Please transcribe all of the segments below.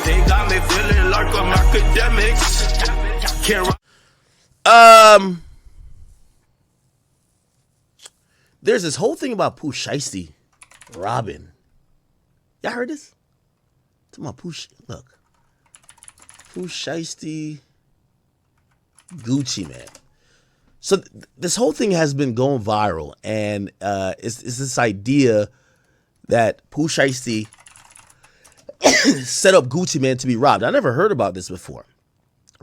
They got me feeling like I'm Akademiks. There's this whole thing about Pooh Shiesty robbing. Y'all heard this? Talking about Pooh Shiesty Gucci man. So this whole thing has been going viral, and it's this idea that Pooh Shiesty set up Gucci man to be robbed. I never heard about this before,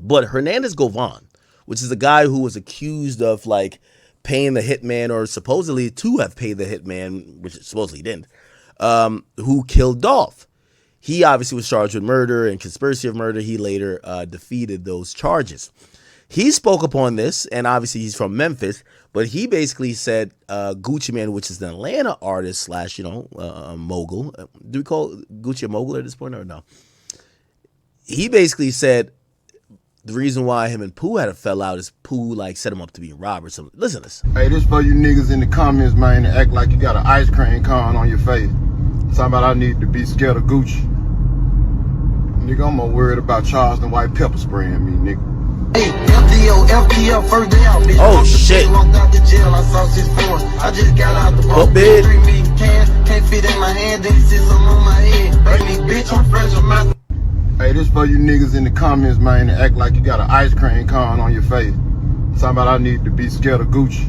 but Hernandez Govan, which is the guy who was accused of like paying the hitman, or supposedly to have paid the hitman, which supposedly he didn't, who killed Dolph. He obviously was charged with murder and conspiracy of murder. He later defeated those charges. He spoke upon this, and obviously he's from Memphis, but he basically said Gucci Mane, which is an Atlanta artist slash, mogul. Do we call Gucci a mogul at this point or no? He basically said the reason why him and Pooh had a fell out is Pooh like set him up to be robbed or something. Listen to this. Hey, this for you niggas in the comments, man, that act like you got an ice cream cone on your face. Talking about I need to be scared of Gucci. Nigga, I'm more worried about Charleston white pepper spraying me, nigga. Hey, FPL, first day out, bitch. Oh, shit. Locked out the jail, I saw 6'4". I just got out the boat. 3 million cash, can't fit in my hand, then sit some on my head. Bring me, bitch, I'm fresh, I'm out. Hey, this for you niggas in the comments, man, that act like you got an ice cream cone on your face. Talking about I need to be scared of Gucci.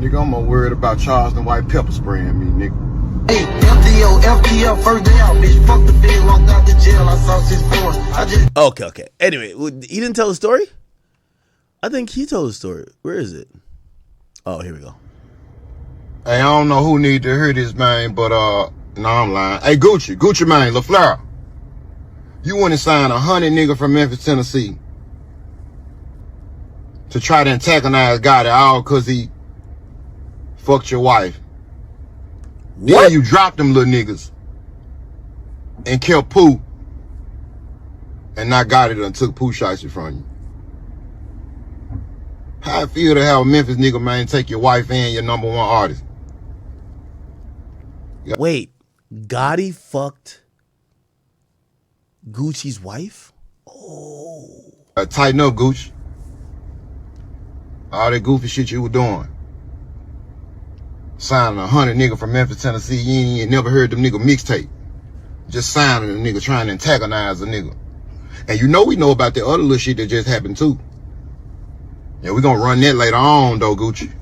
Nigga, I'm more worried about Charleston white pepper spraying me, nigga. Hey, FPL, first day out, bitch. Fuck the bed, locked out the jail, I saw 6'4". I just... Okay. Anyway, he didn't tell the story? I think he told the story. Where is it? Oh, here we go. Hey, I don't know who need to hear this, man, but, no, I'm lying. Hey, Gucci man, LaFleur. You went and signed 100 nigga from Memphis, Tennessee to try to antagonize Gotti all because he fucked your wife. What? Then you dropped them little niggas and killed Pooh and not Gotti and took Pooh Shiesty from you. How I feel to have a Memphis nigga, man, take your wife and your #1 artist? Wait, Gotti fucked Gucci's wife? Oh. Tighten up, Gucci. All that goofy shit you were doing. Signing 100 nigga from Memphis, Tennessee. You ain't never heard them nigga mixtape. Just signing a nigga trying to antagonize a nigga. And we know about the other little shit that just happened too. Yeah, we gonna run that later on though, Gucci.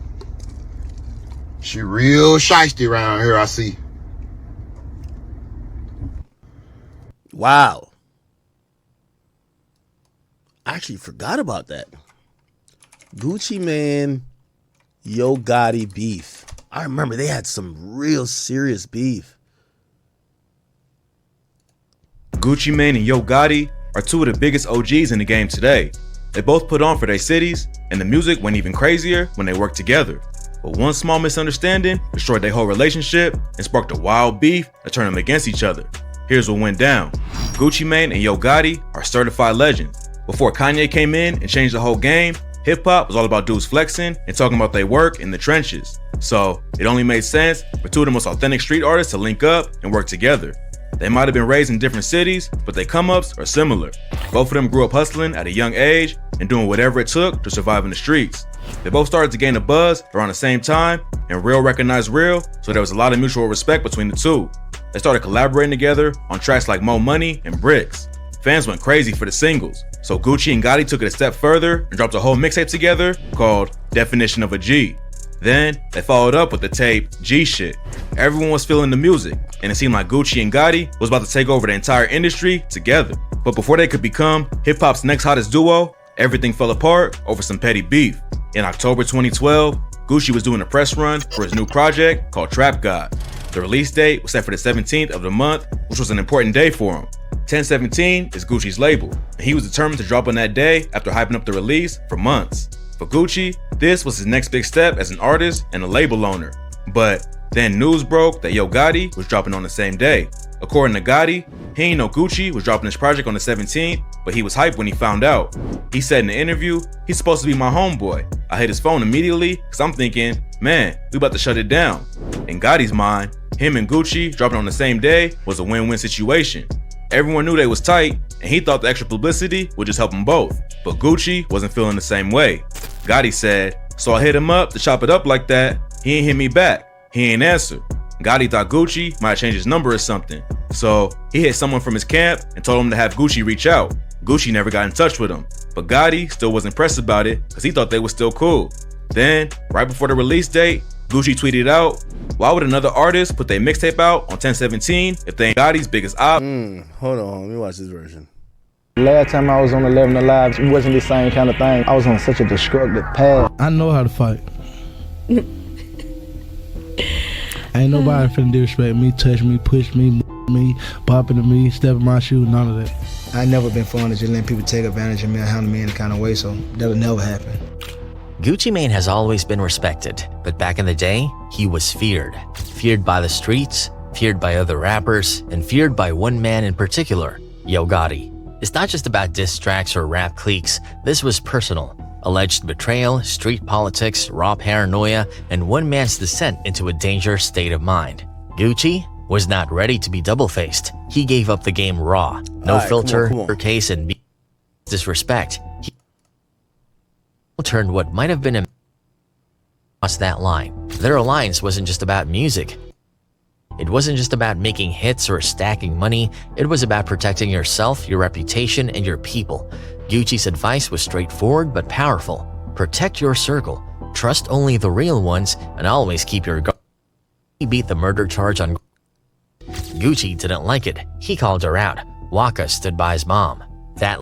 She real shiesty around here, I see. Wow. I actually forgot about that. Gucci Mane, Yo Gotti beef. I remember they had some real serious beef. Gucci Mane and Yo Gotti are two of the biggest OGs in the game today. They both put on for their cities, and the music went even crazier when they worked together. But one small misunderstanding destroyed their whole relationship and sparked a wild beef that turned them against each other. Here's what went down. Gucci Mane and Yo Gotti are certified legends. Before Kanye came in and changed the whole game, hip-hop was all about dudes flexing and talking about their work in the trenches. So it only made sense for two of the most authentic street artists to link up and work together. They might have been raised in different cities, but their come-ups are similar. Both of them grew up hustling at a young age and doing whatever it took to survive in the streets. They both started to gain a buzz around the same time, and real recognized real, so there was a lot of mutual respect between the two. They started collaborating together on tracks like Mo Money and Bricks. Fans went crazy for the singles, so Gucci and Gotti took it a step further and dropped a whole mixtape together called Definition of a G. Then they followed up with the tape G Shit. Everyone was feeling the music, and it seemed like Gucci and Gotti was about to take over the entire industry together. But before they could become hip-hop's next hottest duo, everything fell apart over some petty beef. In October 2012, Gucci was doing a press run for his new project called Trap God. The release date was set for the 17th of the month, which was an important day for him. 1017 is Gucci's label, and he was determined to drop on that day after hyping up the release for months. For Gucci, this was his next big step as an artist and a label owner. But then news broke that Yo Gotti was dropping on the same day. According to Gotti, he ain't know Gucci was dropping his project on the 17th, but he was hyped when he found out. He said in the interview, he's supposed to be my homeboy. I hit his phone immediately because I'm thinking, man, we about to shut it down. In Gotti's mind, him and Gucci dropping on the same day was a win-win situation. Everyone knew they was tight, and he thought the extra publicity would just help them both. But Gucci wasn't feeling the same way. Gotti said, so I hit him up to chop it up like that. He ain't hit me back. He ain't answer. Gotti thought Gucci might change his number or something. So he hit someone from his camp and told him to have Gucci reach out. Gucci never got in touch with him. But Gotti still wasn't pressed about it because he thought they were still cool. Then, right before the release date, Gucci tweeted out, why would another artist put their mixtape out on 10/17 if they ain't Gotti's biggest op? Hold on, let me watch this version. Last time I was on 11 Alive, it wasn't the same kind of thing. I was on such a destructive path. I know how to fight. Ain't nobody finna disrespect me, touch me, push me, bop into me, step in my shoe, none of that. I never been fond of just letting people take advantage of me or handle me any kind of way, so that'll never happen. Gucci Mane has always been respected, but back in the day, he was feared. Feared by the streets, feared by other rappers, and feared by one man in particular, Yo Gotti. It's not just about diss tracks or rap cliques, this was personal. Alleged betrayal, street politics, raw paranoia, and one man's descent into a dangerous state of mind. Gucci was not ready to be double-faced. He gave up the game raw. No filter, come on. case, and disrespect. He turned what might have been a across that line. Their alliance wasn't just about music. It wasn't just about making hits or stacking money. It was about protecting yourself, your reputation, and your people. Gucci's advice was straightforward but powerful. Protect your circle. Trust only the real ones, and always keep your guard. He beat the murder charge on Gucci didn't like it. He called her out. Waka stood by his mom. That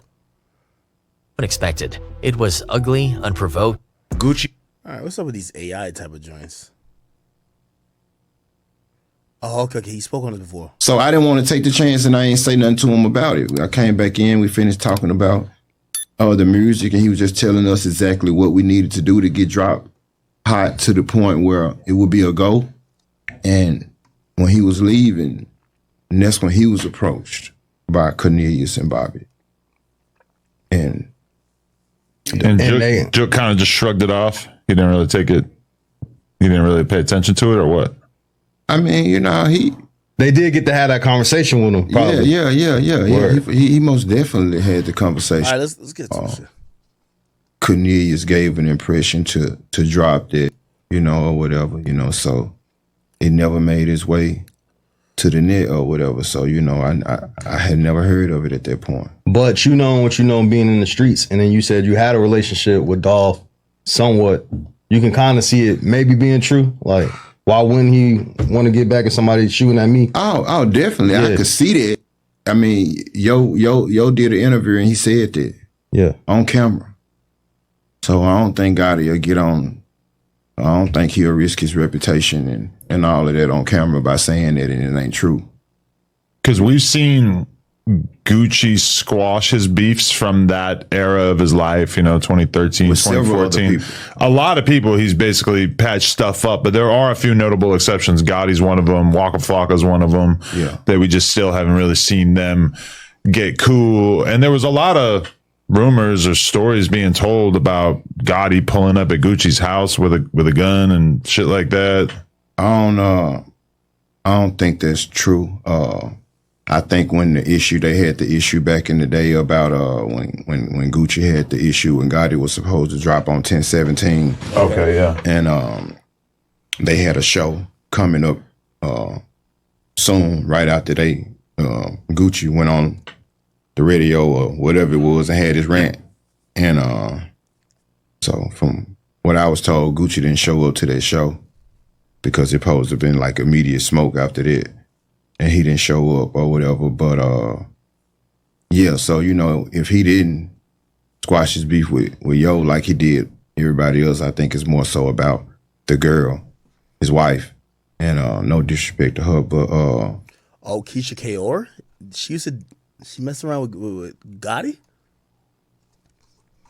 unexpected. It was ugly, unprovoked. Gucci. All right, what's up with these AI type of joints? Oh, okay, he spoke on it before. So I didn't want to take the chance and I ain't say nothing to him about it. I came back in, we finished talking about the music, and he was just telling us exactly what we needed to do to get dropped hot to the point where it would be a go. And when he was leaving, and that's when he was approached by Cornelius and Bobby. And Jook kind of just shrugged it off. He didn't really take it. He didn't really pay attention to it, or what? I mean, you know, they did get to have that conversation with him. Probably. Yeah. He most definitely had the conversation. All right, let's get to shit. Cornelius gave an impression to drop that, you know, or whatever, you know, so it never made its way to the net or whatever. So, you know, I had never heard of it at that point. But you know what you know being in the streets, and then you said you had a relationship with Dolph somewhat. You can kind of see it maybe being true. Like, why wouldn't he want to get back at somebody shooting at me? Oh, definitely. Yeah. I could see that. I mean, Yo did an interview and he said that. Yeah. On camera. So I don't think Gotti will get on. I don't think he'll risk his reputation and all of that on camera by saying that and it ain't true. Because we've seen Gucci squash his beefs from that era of his life, you know, 2013, with 2014. A lot of people he's basically patched stuff up, but there are a few notable exceptions. Gotti's one of them. Waka Flocka's one of them. Yeah. That we just still haven't really seen them get cool. And there was a lot of rumors or stories being told about Gotti pulling up at Gucci's house with a gun and shit like that. I don't think that's true. I think when they had the issue back in the day about when Gucci had the issue when Gotti was supposed to drop on 10/17. Okay, yeah. And they had a show coming up soon, right after Gucci went on the radio or whatever it was and had his rant. And so from what I was told, Gucci didn't show up to that show because it supposed to have been like immediate smoke after that. And he didn't show up or whatever. But yeah, so you know, if he didn't squash his beef with Yo like he did everybody else, I think it's more so about the girl, his wife. And no disrespect to her, but Keisha Kaur? She messed around with Gotti?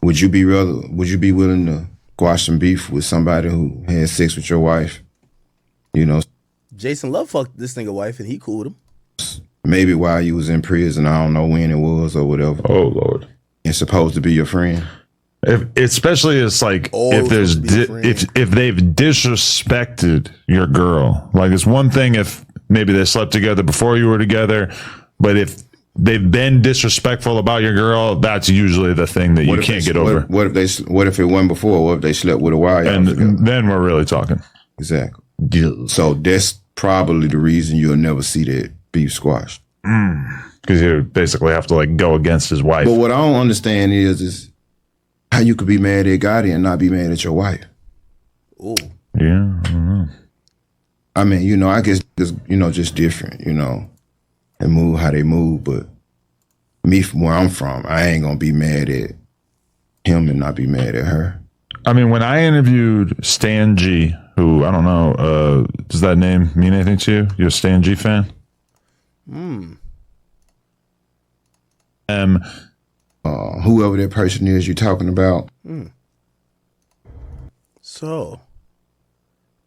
Would you be willing to squash some beef with somebody who had sex with your wife? You know, Jason Love fucked this nigga wife and he cooled him. Maybe while you was in prison, I don't know when it was or whatever. Oh Lord. It's supposed to be your friend. Especially it's like if they've disrespected your girl. Like it's one thing if maybe they slept together before you were together, but if they've been disrespectful about your girl, that's usually the thing that you can't get over. What if it went before? What if they slept with a while? And then we're really talking. Exactly. So that's probably the reason you'll never see that beef squashed. Because you basically have to like go against his wife. But what I don't understand is how you could be mad at Gotti and not be mad at your wife. Ooh. Yeah, I don't know. I mean, you know, I guess it's, you know, just different, you know, and move how they move. But me, from where I'm from, I ain't gonna be mad at him and not be mad at her. I mean, when I interviewed Stan G, who, I don't know, does that name mean anything to you? You're a Stan G fan? Whoever that person is you're talking about. So,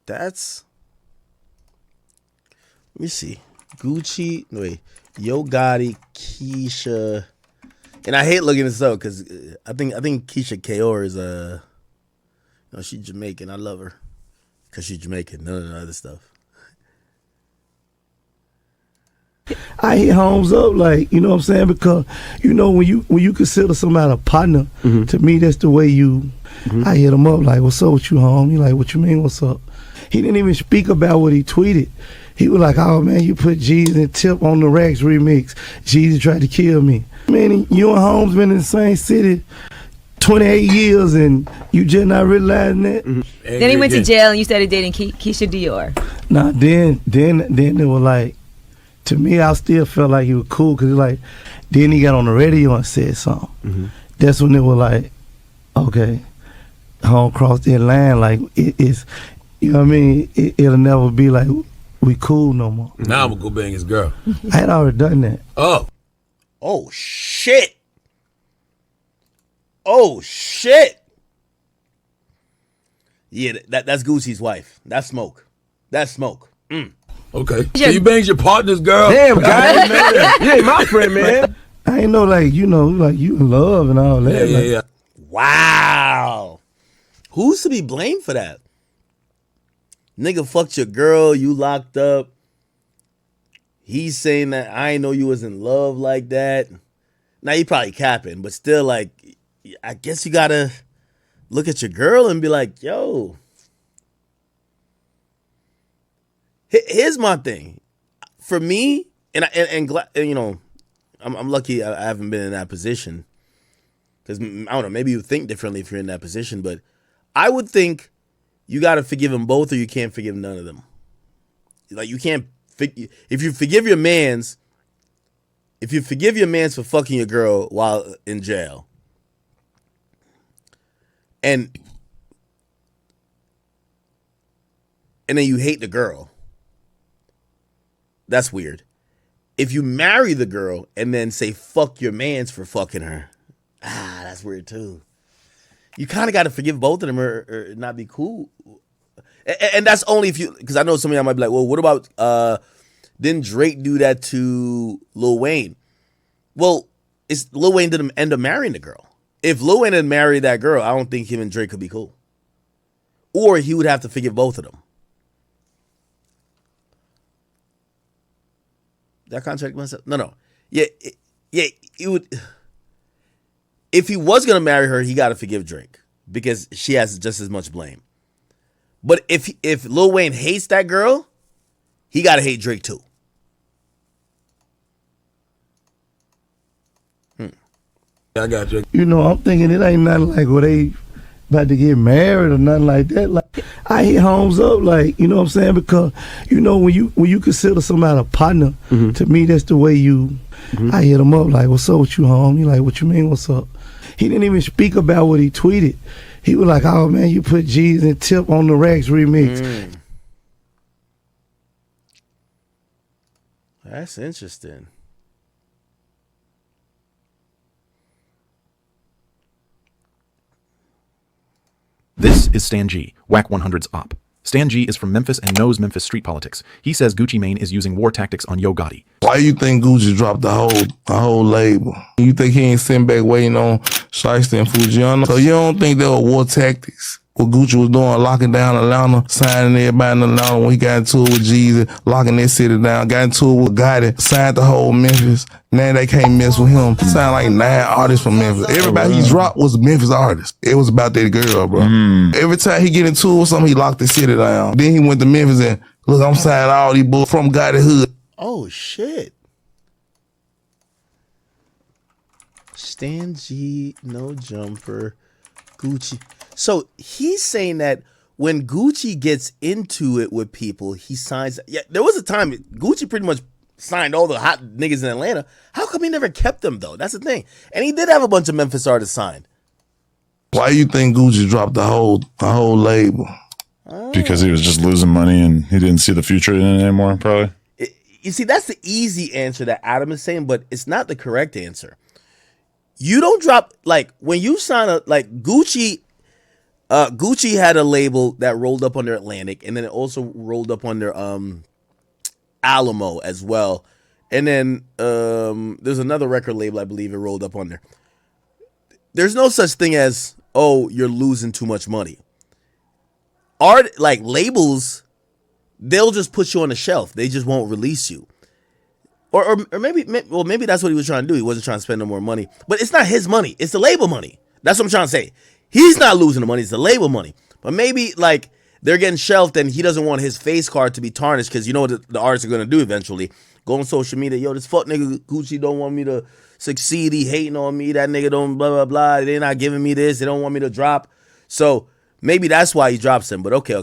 that's... Let me see. Gucci, Yo Gotti, Keisha... And I hate looking this up because I think Keisha Kaur is she's Jamaican. I love her because she's Jamaican. None of the other stuff. I hit Holmes up, like, you know what I'm saying? Because, you know, when you consider somebody a partner, to me, that's the way you, I hit him up, like, what's up with you, Holmes? He like, what you mean, what's up? He didn't even speak about what he tweeted. He was like, oh, man, you put G's and Tip on the Rags remix. Jeezy tried to kill me. Man, you and Holmes been in the same city 28 years, and you just not realizing that? Then he went to jail, and you started dating Keisha Dior. Nah, then they were like, to me, I still felt like he was cool because like, then he got on the radio and said something. That's when they were like, okay, home crossed that line. Like it's, you know what I mean? It'll never be like we cool no more. Now I'm gonna go bang his girl. I had already done that. Oh shit! Oh shit! Yeah, that's Gucci's wife. That's smoke. That's smoke. Okay. So you banged your partner's girl? Damn, guys, man. You ain't my friend, man. I ain't know, like, you know, like you in love and all that. Yeah. Wow. Who's to be blamed for that? Nigga fucked your girl, you locked up. He's saying that I ain't know you was in love like that. Now you probably capping, but still, like, I guess you gotta look at your girl and be like, yo. Here's my thing. For me, and you know, I'm lucky I haven't been in that position. Because, I don't know, maybe you think differently if you're in that position, but I would think you got to forgive them both or you can't forgive none of them. Like, you can't, if you forgive your mans for fucking your girl while in jail, and then you hate the girl, that's weird. If you marry the girl and then say fuck your mans for fucking her, that's weird too. You kind of got to forgive both of them or not be cool. And that's only if you, because I know some of y'all might be like, well, what about, didn't Drake do that to Lil Wayne? Well, Lil Wayne didn't end up marrying the girl. If Lil Wayne had married that girl, I don't think him and Drake could be cool. Or he would have to forgive both of them. That contract myself? No. Yeah, it would. If he was gonna marry her, he got to forgive Drake because she has just as much blame. But if Lil Wayne hates that girl, he got to hate Drake too. I got you. You know, I'm thinking it ain't nothing like where they about to get married or nothing like that. Like, I hit Holmes up, like, you know what I'm saying? Because, you know, when you consider somebody a partner, to me, that's the way you, I hit him up, like, what's up with you, Holmes? He like, what you mean, what's up? He didn't even speak about what he tweeted. He was like, oh, man, you put G's and Tip on the Rags remix. That's interesting. This is Stan G, Whack 100's op. Stan G is from Memphis and knows Memphis street politics. He says Gucci Mane is using war tactics on Yo Gotti. Why you think Gucci dropped the whole label? You think he ain't sitting back waiting on Shiesty and Fujiano? So you don't think there were war tactics? what Gucci was doing, locking down Atlanta, signing everybody in Atlanta when he got into it with Jeezy, locking that city down, got into it with Gotti, signed the whole Memphis. Now they can't mess with him. Signed like 9 artists from Memphis. Everybody he dropped was Memphis artists. It was about that girl, bro. Every time he get into it with something, he locked the city down. Then he went to Memphis and, look, I'm signing all these boys from Gotti Hood. Oh, shit. Stan G, No Jumper, Gucci. So he's saying that when Gucci gets into it with people, he signs. Yeah, there was a time Gucci pretty much signed all the hot niggas in Atlanta. How come he never kept them though? That's the thing. And he did have a bunch of Memphis artists signed. Why you think Gucci dropped the whole label? Because he was just losing money and he didn't see the future in it anymore, probably. You see, that's the easy answer that Adam is saying, but it's not the correct answer. You don't drop, like, when you sign a, like, Gucci had a label that rolled up under Atlantic, and then it also rolled up under Alamo as well. And then there's another record label I believe it rolled up under. There's no such thing as, oh, you're losing too much money. Art, like, labels, they'll just put you on the shelf. They just won't release you. Or maybe that's what he was trying to do. He wasn't trying to spend no more money. But it's not his money. It's the label money. That's what I'm trying to say. He's not losing the money. It's the label money. But maybe, like, they're getting shelved and he doesn't want his face card to be tarnished because you know what the artists are going to do eventually. Go on social media. Yo, this fuck nigga Gucci don't want me to succeed. He hating on me. That nigga don't blah, blah, blah. They're not giving me this. They don't want me to drop. So maybe that's why he drops him. But okay.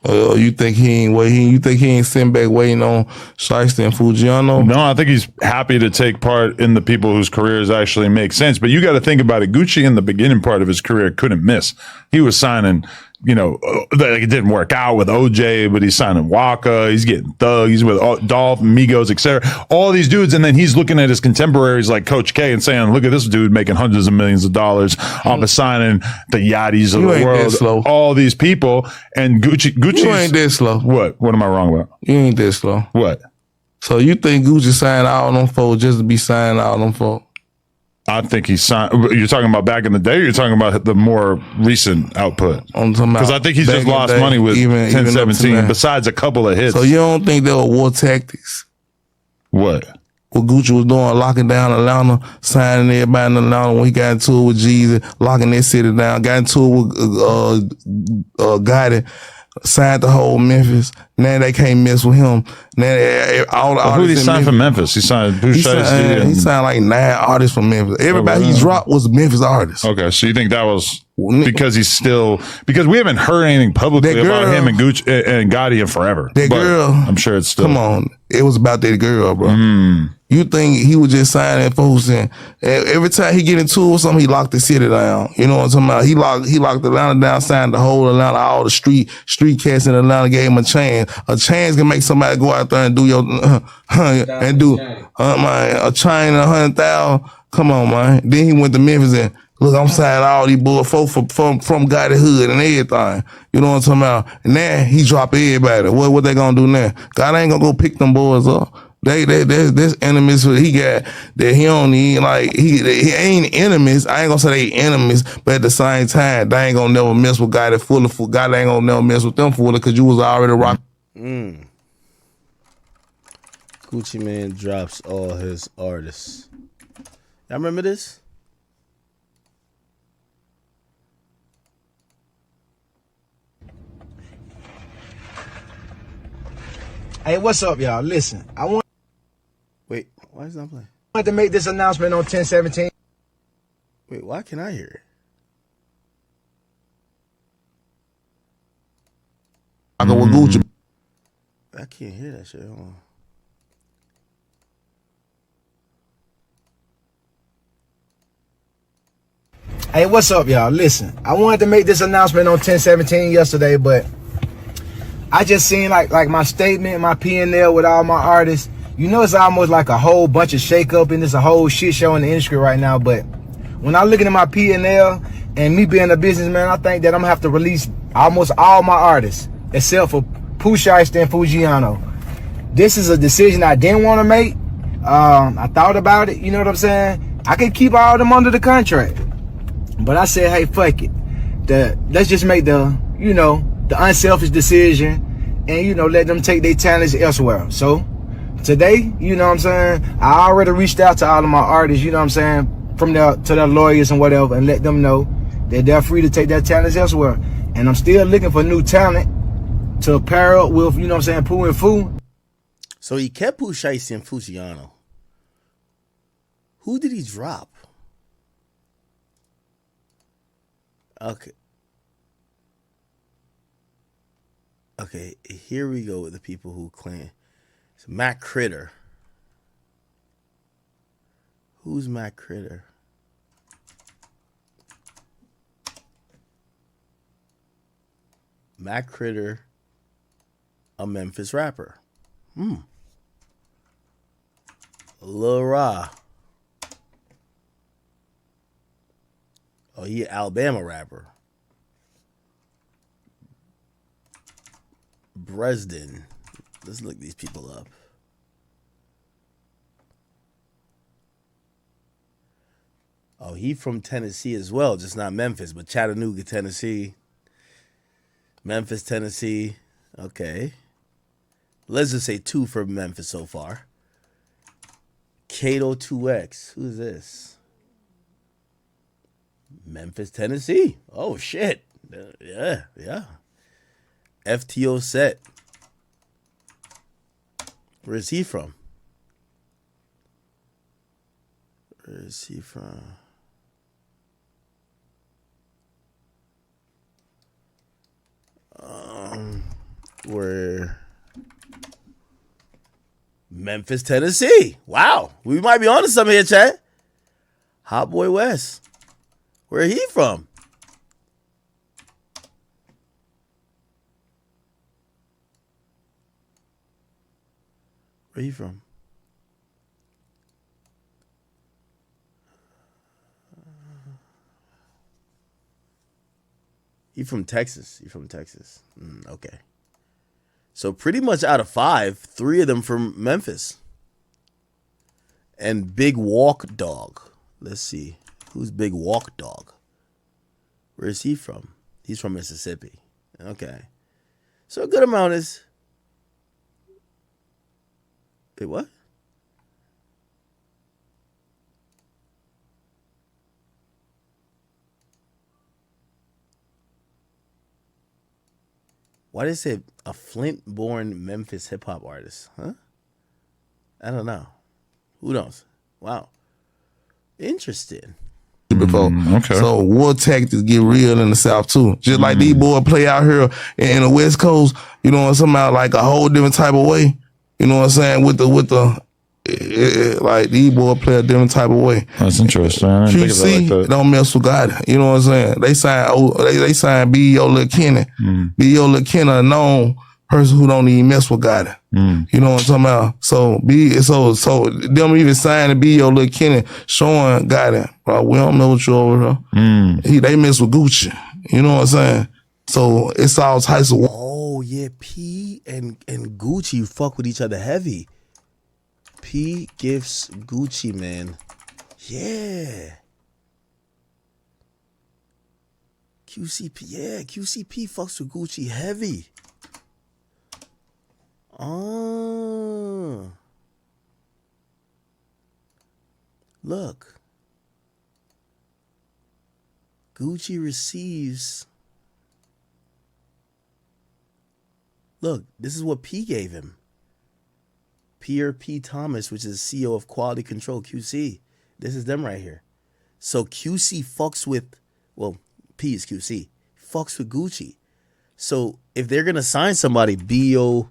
You think he ain't waiting? You think he ain't sitting back waiting on Shiesty and Fujiano? No, I think he's happy to take part in the people whose careers actually make sense. But you got to think about it. Gucci in the beginning part of his career couldn't miss. He was signing, you know, it didn't work out with OJ, but he's signing Waka. He's getting Thug. He's with Dolph, Migos, etc. All these dudes, and then he's looking at his contemporaries like Coach K and saying, "Look at this dude making hundreds of millions of dollars off of signing the Yachty's of the world." All these people, and Gucci You ain't that slow. What? What am I wrong about? You ain't that slow. What? So you think Gucci signed all them folks just to be signing all them folks? I think he signed. You're talking about back in the day, or you're talking about the more recent output? Because I think he's just lost money with 1017, besides a couple of hits. So you don't think there were war tactics? What? What Gucci was doing, locking down Atlanta, signing everybody in Atlanta when he got into it with Jeezy, locking that city down, got into it with Gotti, signed the whole Memphis. Now they can't mess with him. Now all who did he sign from Memphis? He signed Pooh Shiesty. He signed like 9 artists from Memphis. Everybody he dropped was Memphis artists. Okay, so you think that was because he's still, because we haven't heard anything publicly about him and Gucci and Gotti in forever. That girl, I'm sure it's still. Come on, it was about that girl, bro. You think he was just signing folks and every time he get into it with something, he locked the city down. You know what I'm talking about? He locked Atlanta down, signed the whole Atlanta, all the street cats in Atlanta, gave him a chance. A chance can make somebody go out there and do your and do a chain and 100,000. Come on, man. Then he went to Memphis and look, I'm signing all these boys from Gotti Hood and everything. You know what I'm talking about? And now he drop everybody. What they gonna do now? God ain't gonna go pick them boys up. There's enemies he got that he don't need. Like he ain't enemies. I ain't gonna say they enemies, but at the same time, they ain't gonna never mess with Gotti fully. God ain't gonna never mess with them fully because you was already rocking. Gucci Mane drops all his artists. Y'all remember this? Hey, what's up, y'all? Listen, Wait, why is it not playing? I wanted to make this announcement on 1017. Wait, why can I hear it? I go with Gucci. I can't hear that shit. Hold on. Hey, what's up, y'all? Listen, I wanted to make this announcement on 1017 yesterday, but I just seen like my statement, my P&L with all my artists. You know, it's almost like a whole bunch of shake-up and it's a whole shit show in the industry right now. But when I look at my P&L and me being a businessman, I think that I'm gonna have to release almost all my artists except for Pooh Shiesty and Fujiano. This is a decision I didn't want to make. I thought about it, you know what I'm saying? I could keep all of them under the contract. But I said, hey, fuck it. let's just make the unselfish decision and, let them take their talents elsewhere. So today, you know what I'm saying, I already reached out to all of my artists, you know what I'm saying, to their lawyers and whatever, and let them know that they're free to take their talents elsewhere. And I'm still looking for new talent to pair up with, you know what I'm saying, Pooh and Fu. So he kept Pooh Shiesty and Fujiano. Who did he drop? Okay. Okay, here we go with the people who claim. It's Matt Critter. Who's Matt Critter? Matt Critter, a Memphis rapper. Lil Ra. Oh, he an Alabama rapper. Bresden. Let's look these people up. Oh, he from Tennessee as well, just not Memphis, but Chattanooga, Tennessee. Memphis, Tennessee. Okay. Let's just say 2 from Memphis so far. Kato 2X. Who's this? Memphis, Tennessee. Oh, shit. Yeah. FTO Set. Where is he from? Where is he from? Where? Memphis, Tennessee. Wow. We might be on to something here, chat. Hot Boy West. Where he from? Where he from? He from Texas. Okay. So pretty much out of 5, 3 of them from Memphis. And Big Walk Dog. Let's see. Who's Big Walk Dog? Where is he from? He's from Mississippi. Okay. So a good amount is... Wait, what? Why did it say a Flint-born Memphis hip-hop artist? Huh? I don't know. Who knows? Wow. Interesting. Before. Okay. So war tactics get real in the South too. Just like these boys play out here in the West Coast, you know, somehow like a whole different type of way. You know what I'm saying? With the like these boys play a different type of way. That's interesting. I didn't think of it like that. Don't mess with God. You know what I'm saying? They sign B.O. Lil Kenny. B.O. Lil Kenny, a known person who don't even mess with God. You know what I'm talking about? So them even signing B.O. Lil Kenny showing God. Bro, we don't know what you over here. They mess with Gucci. You know what I'm saying? So it's all types of. Oh yeah, P and Gucci fuck with each other heavy. P gifts Gucci, man. Yeah. QCP, yeah. QCP fucks with Gucci heavy. Oh. Look. Gucci receives. Look, this is what P gave him. Pierre P. Thomas, which is CEO of Quality Control, QC. This is them right here. So QC fucks with, well, P is QC, fucks with Gucci. So if they're going to sign somebody, B.O.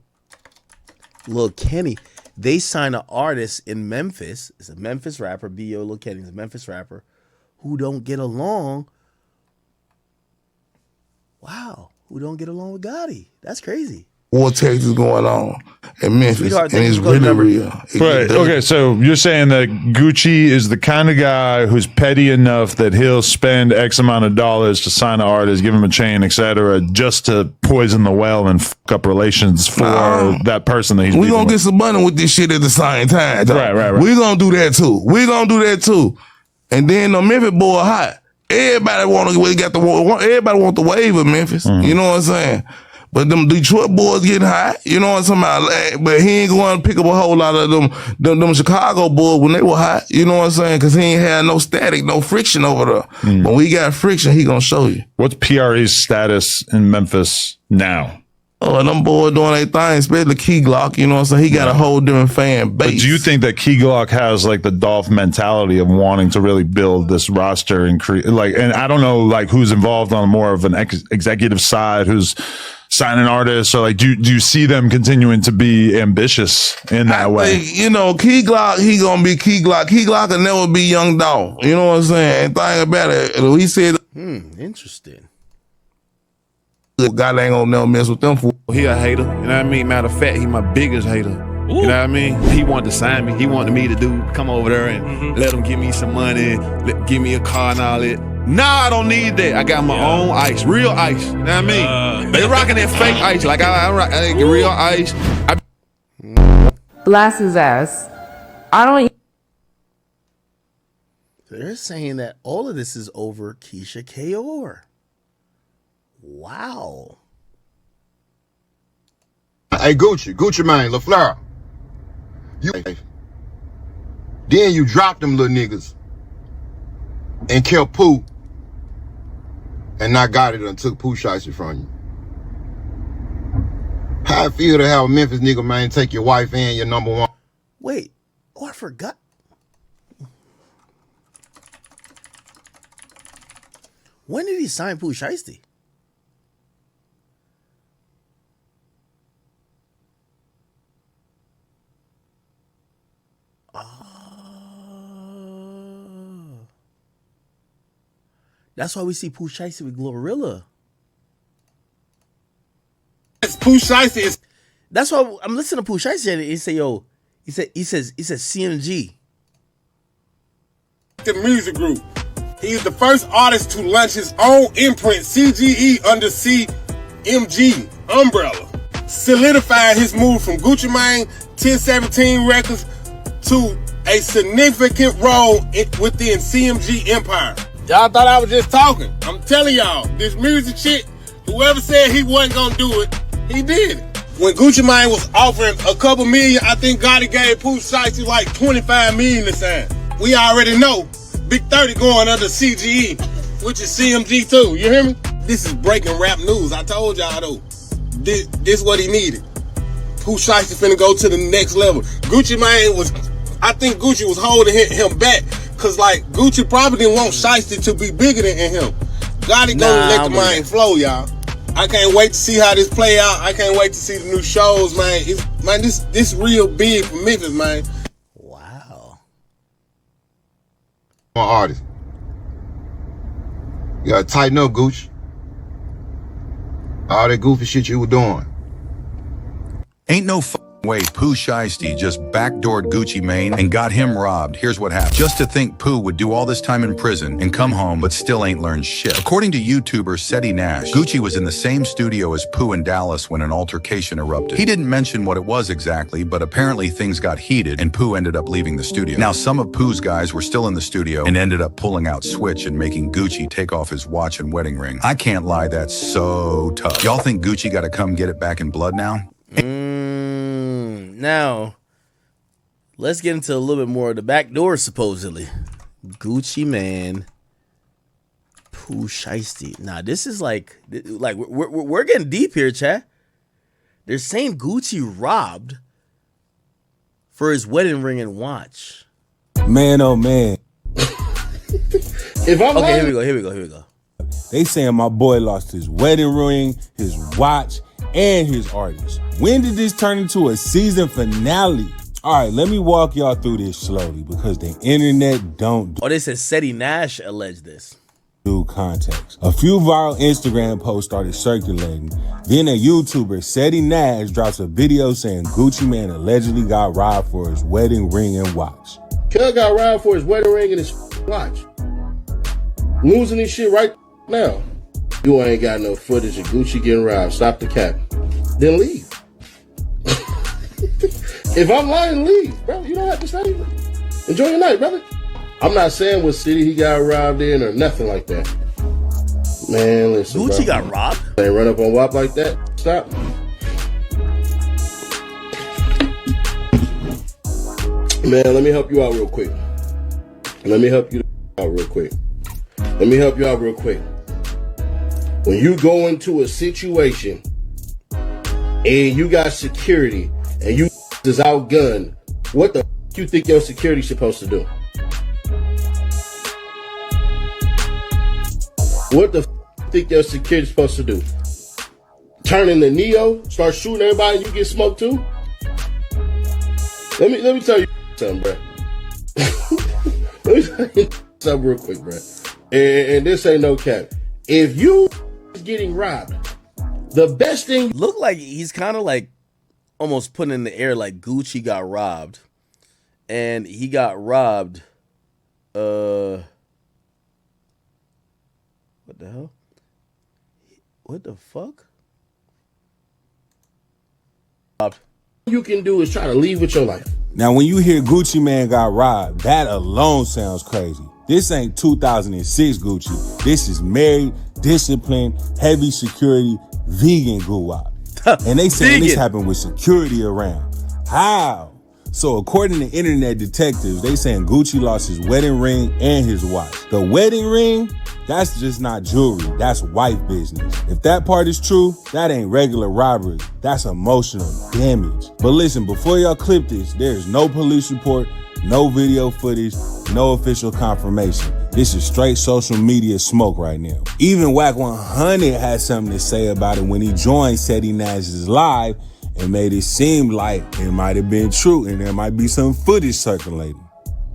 Lil Kenny, they sign an artist in Memphis. It's a Memphis rapper, B.O. Lil Kenny is a Memphis rapper, who don't get along. Wow. Who don't get along with Gotti. That's crazy. War tactics going on in Memphis, and it's really real. Right. Okay, so you're saying that Gucci is the kind of guy who's petty enough that he'll spend X amount of dollars to sign an artist, give him a chain, etc., just to poison the well and fuck up relations for that person that he's. We're gonna get some money with this shit at the same time. Right. We're gonna do that too. And then the Memphis boy hot. Everybody want the wave of Memphis. You know what I'm saying? But them Detroit boys getting hot. You know what I'm talking about? But he ain't going to pick up a whole lot of them Chicago boys when they were hot. You know what I'm saying? Because he ain't had no static, no friction over there. When we got friction, he going to show you. What's PRE's status in Memphis now? Oh, them boys doing their thing, especially Key Glock, you know what I'm saying? He got a whole different fan base. But do you think that Key Glock has like the Dolph mentality of wanting to really build this roster and create and I don't know like who's involved on more of an executive side, who's signing artists, or like do you see them continuing to be ambitious in that way? Think, you know, Key Glock, he gonna be Key Glock. Key Glock will never be Young Dolph. You know what I'm saying? And think about it. He said, interesting. God ain't gonna never mess with them for. He a hater, you know what I mean? Matter of fact, he my biggest hater. You know what I mean? He wanted to sign me. He wanted me to come over there and let him give me some money, give me a car and all that. Nah, I don't need that. I got my own ice, real ice. You know what I mean? They rocking that fake ice. Like I rock real ice. Blast his ass. I don't. They're saying that all of this is over Keisha Kaur. Wow. Hey, Gucci Mane, LaFleur. Then you dropped them little niggas and killed Pooh and not got it and took Pooh Shiesty from you. How I feel to have a Memphis nigga, man, take your wife and your number one. Wait. Oh, I forgot. When did he sign Pooh Shiesty? That's why we see Pooh Shiesty with Glorilla. Pooh Shiesty is. That's why I'm listening to Pooh Shiesty and he say, "Yo," he says CMG. The music group. He's the first artist to launch his own imprint, CGE, under CMG umbrella, solidifying his move from Gucci Mane 1017 Records to a significant role within CMG empire. Y'all thought I was just talking. I'm telling y'all, this music shit, whoever said he wasn't gonna do it, he did it. When Gucci Mane was offering a couple million, I think Gotti gave Pooh Shiesty like 25 million to sign. We already know Big 30 going under CGE, which is CMG too, you hear me? This is breaking rap news, I told y'all though. This what he needed. Pooh Shiesty finna go to the next level. Gucci Mane I think Gucci was holding him back. Cause like Gucci probably didn't want Shiesty to be bigger than him. Gotti gonna let the mind flow, y'all. I can't wait to see how this play out. I can't wait to see the new shows, man. This real big for Memphis, man. Wow. Artist. You gotta tighten up, Gucci. All that goofy shit you were doing. Ain't no way Pooh Shiesty just backdoored Gucci Mane and got him robbed. Here's what happened. Just to think Pooh would do all this time in prison and come home but still ain't learned shit. According to YouTuber Seti Nash, Gucci was in the same studio as Pooh in Dallas when an altercation erupted. He didn't mention what it was exactly, but apparently things got heated and Pooh ended up leaving the studio. Now some of Pooh's guys were still in the studio and ended up pulling out Switch and making Gucci take off his watch and wedding ring. I can't lie, that's so tough. Y'all think Gucci gotta come get it back in blood now? Now, let's get into a little bit more of the back door, supposedly. Gucci Mane, Pooh Shiesty. Now, this is like we're getting deep here, chat. They're saying Gucci robbed for his wedding ring and watch. Man, oh man. If I'm okay, here we go. They saying my boy lost his wedding ring, his watch, and his artist. When did this turn into a season finale? All right, let me walk y'all through this slowly because the internet don't do. Oh, they said Seti Nash alleged this. Do context. A few viral Instagram posts started circulating. Then a YouTuber, Seti Nash, drops a video saying Gucci Mane allegedly got robbed for his wedding ring and watch. Kel got robbed for his wedding ring and his watch. Losing his shit right now. You ain't got no footage of Gucci getting robbed. Stop the cap. Then leave. If I'm lying, leave, bro. You don't have to say anything. Enjoy your night, brother. I'm not saying what city he got robbed in or nothing like that. Man, listen, Gucci bro. got robbed? Ain't run up on WAP like that. Stop. Man, let me help you out real quick. Let me help you out real quick. When you go into a situation and you got security and you is outgunned, what the you think your security supposed to do? What the think your security supposed to do? Turn into Neo, start shooting everybody, and you get smoked too? Let me tell you something, bro. Let me tell you something real quick, bro. And this ain't no cap. If you getting robbed, the best thing look like he's kind of like almost putting in the air like Gucci got robbed, and he got robbed. What the hell? What the fuck? You can do is try to leave with your life. Now, when you hear Gucci Mane got robbed, that alone sounds crazy. This ain't 2006 Gucci. This is married, disciplined, heavy security, vegan guwap. And they saying this happened with security around. How? So according to internet detectives, they saying Gucci lost his wedding ring and his watch. The wedding ring, that's just not jewelry. That's wife business. If that part is true, that ain't regular robbery. That's emotional damage. But listen, before y'all clip this, there is no police report, no video footage, no official confirmation. This is straight social media smoke right now. Even Wack 100 had something to say about it when he joined Seti Nash's live and made it seem like it might have been true and there might be some footage circulating.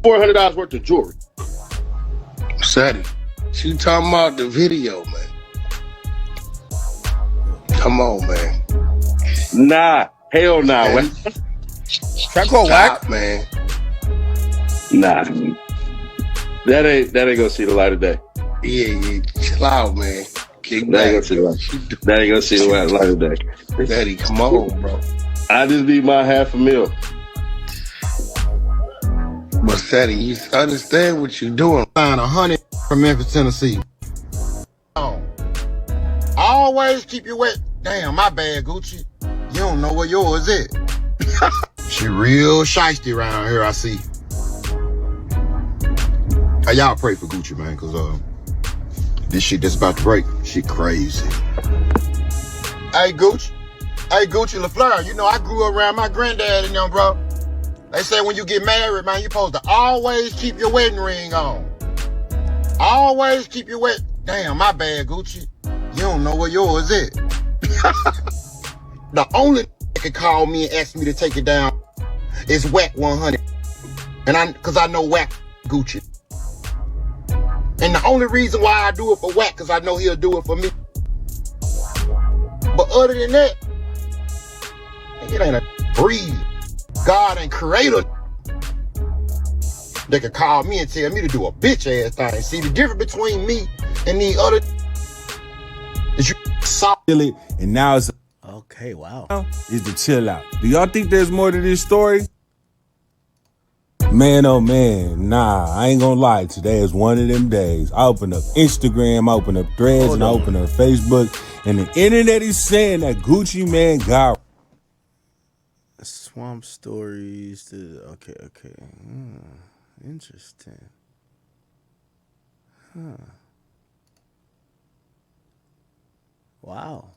$400 worth of jewelry. Seti, she talking about the video, man. Come on, man. Nah, hell nah. Man. Track called Wack, man. Nah, that ain't gonna see the light of day. Yeah, chill out, man. Kick That ain't back. gonna see the light. That ain't gonna see the light of day. Daddy, come on, bro. I just need my $500,000. But Seti, you understand what you're doing. Find 100 from Memphis, Tennessee. Always keep your wet. Damn, my bad, Gucci. You don't know where yours is. She real shiesty around here, I see. Hey, y'all pray for Gucci, man, cause this shit that's about to break, shit crazy. Hey, Gucci. Hey, Gucci LaFleur, you know I grew up around my granddad and them, bro. They say when you get married, man, you're supposed to always keep your wedding ring on. Always keep your Damn, my bad, Gucci. You don't know where yours is. The only that can call me and ask me to take it down is Wack 100. And cause I know Wack Gucci. And the only reason why I do it for Wack, cause I know he'll do it for me. But other than that, it ain't a breed. God and creator that could call me and tell me to do a bitch ass thing. See, the difference between me and the other is you it, and now it's okay. Wow, is to chill out. Do y'all think there's more to this story? Man, oh man, nah, I ain't gonna lie. Today is one of them days. I open up Instagram, I open up Threads, and I open up Facebook, and the internet is saying that Gucci Mane got Swamp Stories. Okay. Interesting. Huh. Wow.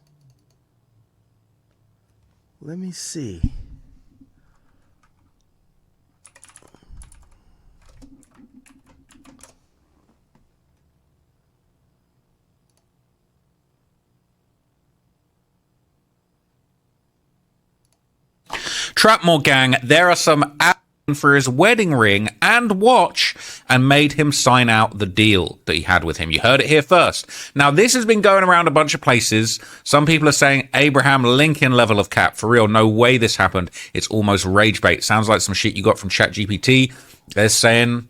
Let me see. Trapmore gang, there are some ads for his wedding ring and watch and made him sign out the deal that he had with him. You heard it here first. Now, this has been going around a bunch of places. Some people are saying Abraham Lincoln level of cap. For real, no way this happened. It's almost rage bait. Sounds like some shit you got from ChatGPT. They're saying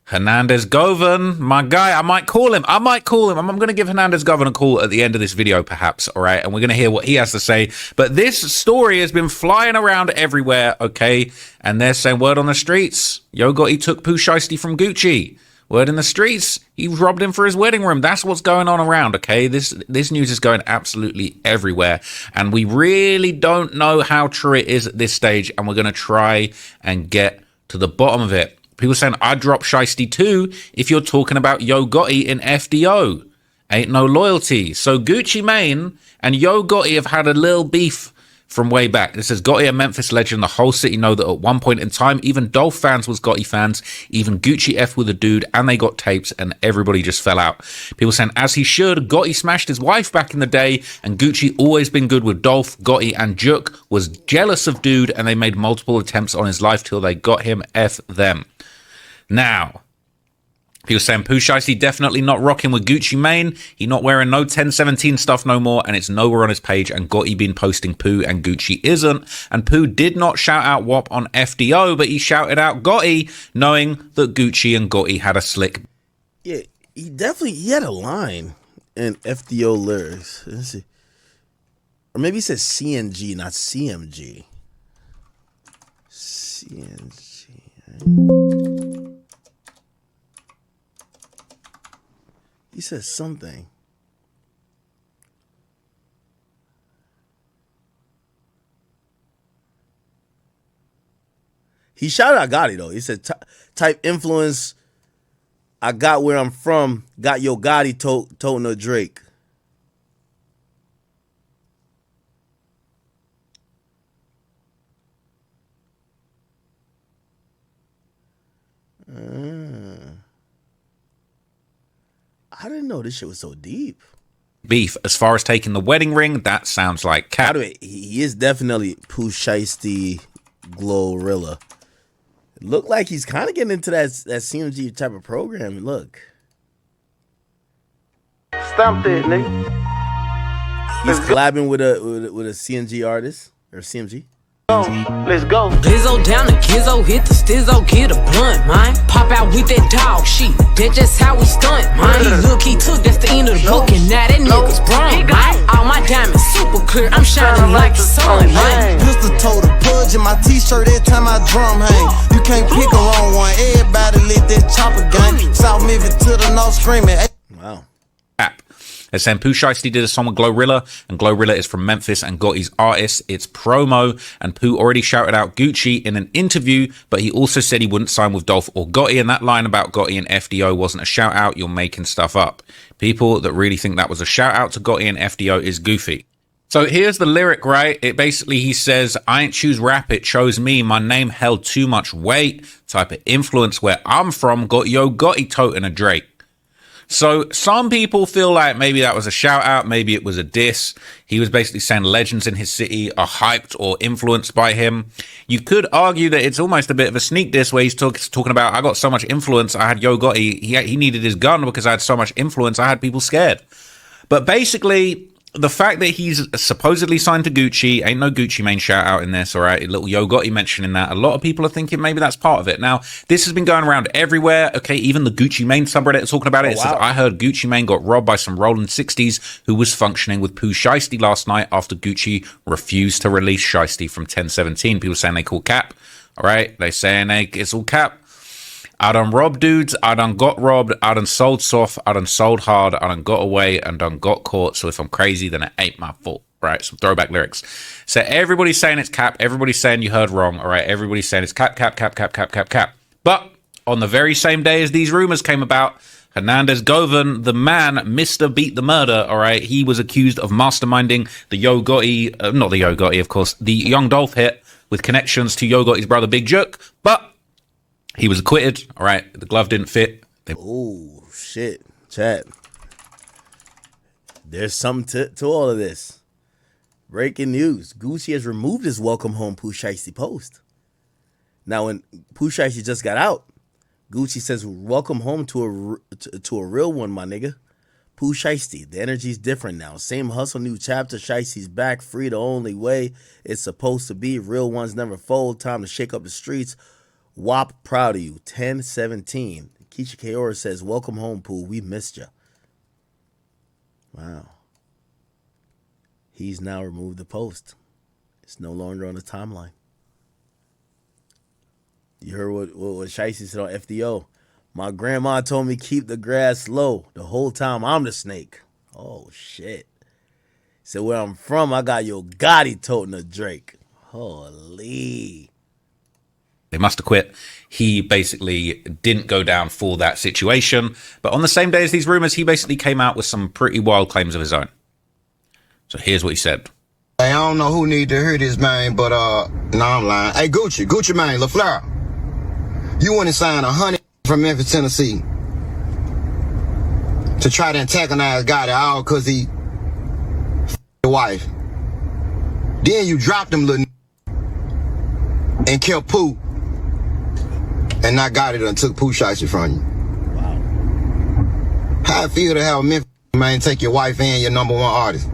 Hernandez Govan, my guy, I might call him. I'm going to give Hernandez Govan a call at the end of this video, perhaps, all right? And we're going to hear what he has to say. But this story has been flying around everywhere, okay? And they're saying, word on the streets, Yo Gotti took Pooh Shiesty from Gucci. Word in the streets, he robbed him for his wedding room. That's what's going on around, okay? This news is going absolutely everywhere. And we really don't know how true it is at this stage. And we're going to try and get to the bottom of it. People saying, I'd drop Shiesty too if you're talking about Yo Gotti in FDO. Ain't no loyalty. So Gucci Mane and Yo Gotti have had a little beef from way back. It says, Gotti, a Memphis legend. The whole city know that at one point in time, even Dolph fans was Gotti fans. Even Gucci F with a dude, and they got tapes, and everybody just fell out. People saying, as he should, Gotti smashed his wife back in the day, and Gucci always been good with Dolph. Gotti and Juk was jealous of dude, and they made multiple attempts on his life till they got him. F them. Now, people saying Pooh Shiesty definitely not rocking with Gucci Mane. He not wearing no 1017 stuff no more, and it's nowhere on his page. And Gotti been posting Pooh, and Gucci isn't. And Pooh did not shout out WAP on FDO, but he shouted out Gotti, knowing that Gucci and Gotti had a slick. Yeah, he had a line in FDO lyrics. Let's see, or maybe he said CNG, not CMG. CNG. He said something. He shouted out Gotti though. He said type influence. I got where I'm from. Got Yo Gotti toting a Drake. I didn't know this shit was so deep. Beef. As far as taking the wedding ring, that sounds like cat. By the way, he is definitely Pooh Shiesty Glorilla. It looked like he's kind of getting into that CMG type of program. Look. Stomp it, nigga. He's collabing with a CMG artist or CMG. Let's go. Glizzo down the Gizzo, hit the stizzo, get a blunt, man. Pop out with that dog shit, that's just how we stunt, man. Look, he took, that's the end of the book, and now that nigga's brung, man. All my diamonds super clear, I'm shining like the sun, man. Pistol toe the pudge in my t-shirt every time I drum hang. You can't pick a wrong one, everybody lit that chopper gang. South Memphis to the north screaming. Wow. They're saying Pooh Shiesty did a song with Glorilla, and Glorilla is from Memphis and Gotti's artist. It's promo, and Pooh already shouted out Gucci in an interview, but he also said he wouldn't sign with Dolph or Gotti, and that line about Gotti and FDO wasn't a shout out. You're making stuff up. People that really think that was a shout out to Gotti and FDO is goofy. So here's the lyric, right? It basically, he says, I ain't choose rap, it chose me. My name held too much weight. Type of influence where I'm from, got Yo Gotti toting a Drake. So some people feel like maybe that was a shout out, maybe it was a diss. He was basically saying legends in his city are hyped or influenced by him. You could argue that it's almost a bit of a sneak diss where he's talking about, I got so much influence, I had Yo Gotti, he needed his gun because I had so much influence, I had people scared. But basically, the fact that he's supposedly signed to Gucci, ain't no Gucci Mane shout out in this, all right? A little Yo Gotti mentioning that. A lot of people are thinking maybe that's part of it. Now, this has been going around everywhere. Okay, even the Gucci Mane subreddit is talking about it. It says, I heard Gucci Mane got robbed by some rolling 60s who was functioning with Pooh Shiesty last night after Gucci refused to release Shiesty from 1017. People saying they call cap, all right? They saying it's all cap. I done robbed dudes, I done got robbed, I done sold soft, I done sold hard, I done got away and done got caught. So if I'm crazy, then it ain't my fault, right? Some throwback lyrics. So everybody's saying it's cap, everybody's saying you heard wrong, all right? Everybody's saying it's cap. But on the very same day as these rumors came about, Hernandez Govan, the man, Mr. Beat the Murder, all right? He was accused of masterminding the Yo Gotti, not the Yo Gotti, of course, the Young Dolph hit with connections to Yo Gotti's brother Big Juk, but he was acquitted, all right? The glove didn't fit. Oh, shit. Chat. There's something to all of this. Breaking news. Gucci has removed his welcome home Pooh Shiesty post. Now, when Pooh Shiesty just got out, Gucci says, welcome home to a real one, my nigga. Pooh Shiesty. The energy's different now. Same hustle, new chapter. Shiesty's back. Free the only way it's supposed to be. Real ones never fold. Time to shake up the streets. WAP, proud of you. 1017. Keisha Kaora says, welcome home, Pooh. We missed you. Wow. He's now removed the post. It's no longer on the timeline. You heard what Shiesty said on FDO. My grandma told me keep the grass low. The whole time I'm the snake. Oh, shit. So where I'm from, I got Yo Gotti toting a Drake. Holy. They must have quit. He basically didn't go down for that situation. But on the same day as these rumors, he basically came out with some pretty wild claims of his own. So here's what he said. Hey, I don't know who need to hear this, man, but, no, I'm lying. Hey, Gucci Mane, LaFleur. You went and signed 100 from Memphis, Tennessee to try to antagonize Gotti all because he the wife. Then you dropped him, little and killed Pooh. And not Gotti done took Pooh Shiesty from you. Wow. How I feel to have a Memphis man take your wife and your #1 artist?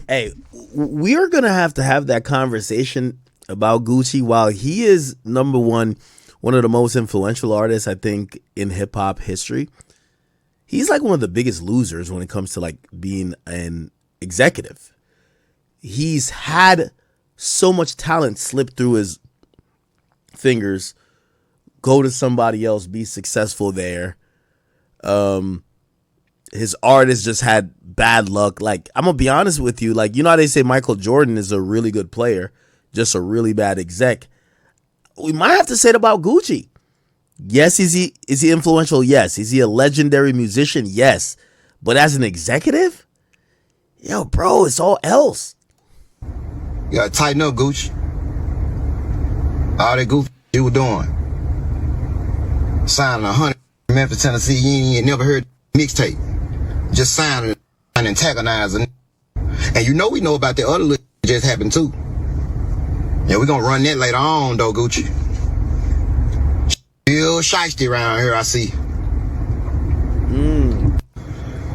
Hey, we are going to have that conversation about Gucci. While he is #1, one of the most influential artists, I think, in hip hop history, he's like one of the biggest losers when it comes to like being an executive. He's had so much talent slip through his fingers, go to somebody else, be successful there. His artists just had bad luck. Like, I'm gonna be honest with you, like, you know how they say Michael Jordan is a really good player, just a really bad exec. We might have to say it about Gucci. Yes, is he influential? Yes. Is he a legendary musician? Yes. But as an executive, yo, bro, it's all else. You gotta tighten up, Gucci. All that goofy you were doing. Signing 100 from Memphis, Tennessee, you ain't never heard mixtape. Just signing and antagonizing. And you know we know about the other little just happened too. Yeah, we're gonna run that later on though, Gucci. Real shiesty around here, I see.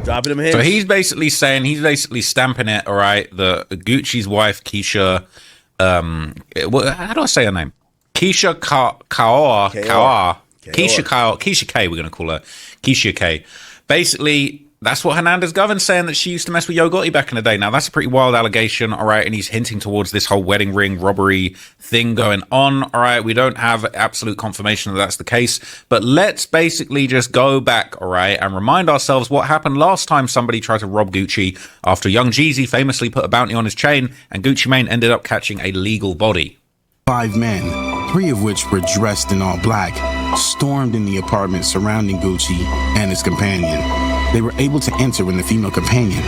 Dropping them hits. So he's basically stamping it, all right, the Gucci's wife, Keisha, how do I say her name? Keisha Kaora. Keisha K, we're going to call her. Keisha K. Basically, that's what Hernandez Govern's saying, that she used to mess with Yo Gotti back in the day. Now, that's a pretty wild allegation, all right, and he's hinting towards this whole wedding ring robbery thing going on, all right? We don't have absolute confirmation that that's the case, but let's basically just go back, all right, and remind ourselves what happened last time somebody tried to rob Gucci after Young Jeezy famously put a bounty on his chain, and Gucci Mane ended up catching a legal body. 5 men, 3 of which were dressed in all black, stormed in the apartment surrounding Gucci and his companion. They were able to enter when the female companion.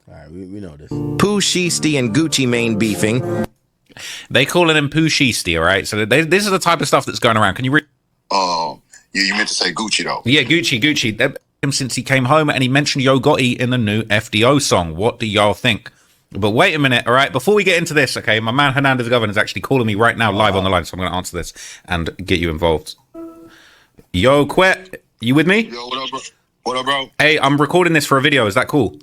All right, we know this. Pooh Shiesty and Gucci Mane beefing. They calling him Pooh Shiesty, all right? So this is the type of stuff that's going around. Can you read? You meant to say Gucci though. Yeah, Gucci. They've been him since he came home, and he mentioned Yo Gotti in the new FDO song. What do y'all think? But wait a minute, all right? Before we get into this, okay, my man Hernandez Govern is actually calling me right now live on the line, so I'm going to answer this and get you involved. Yo, Quet, you with me? Yo, what up, bro? What up, bro? Hey, I'm recording this for a video. Is that cool?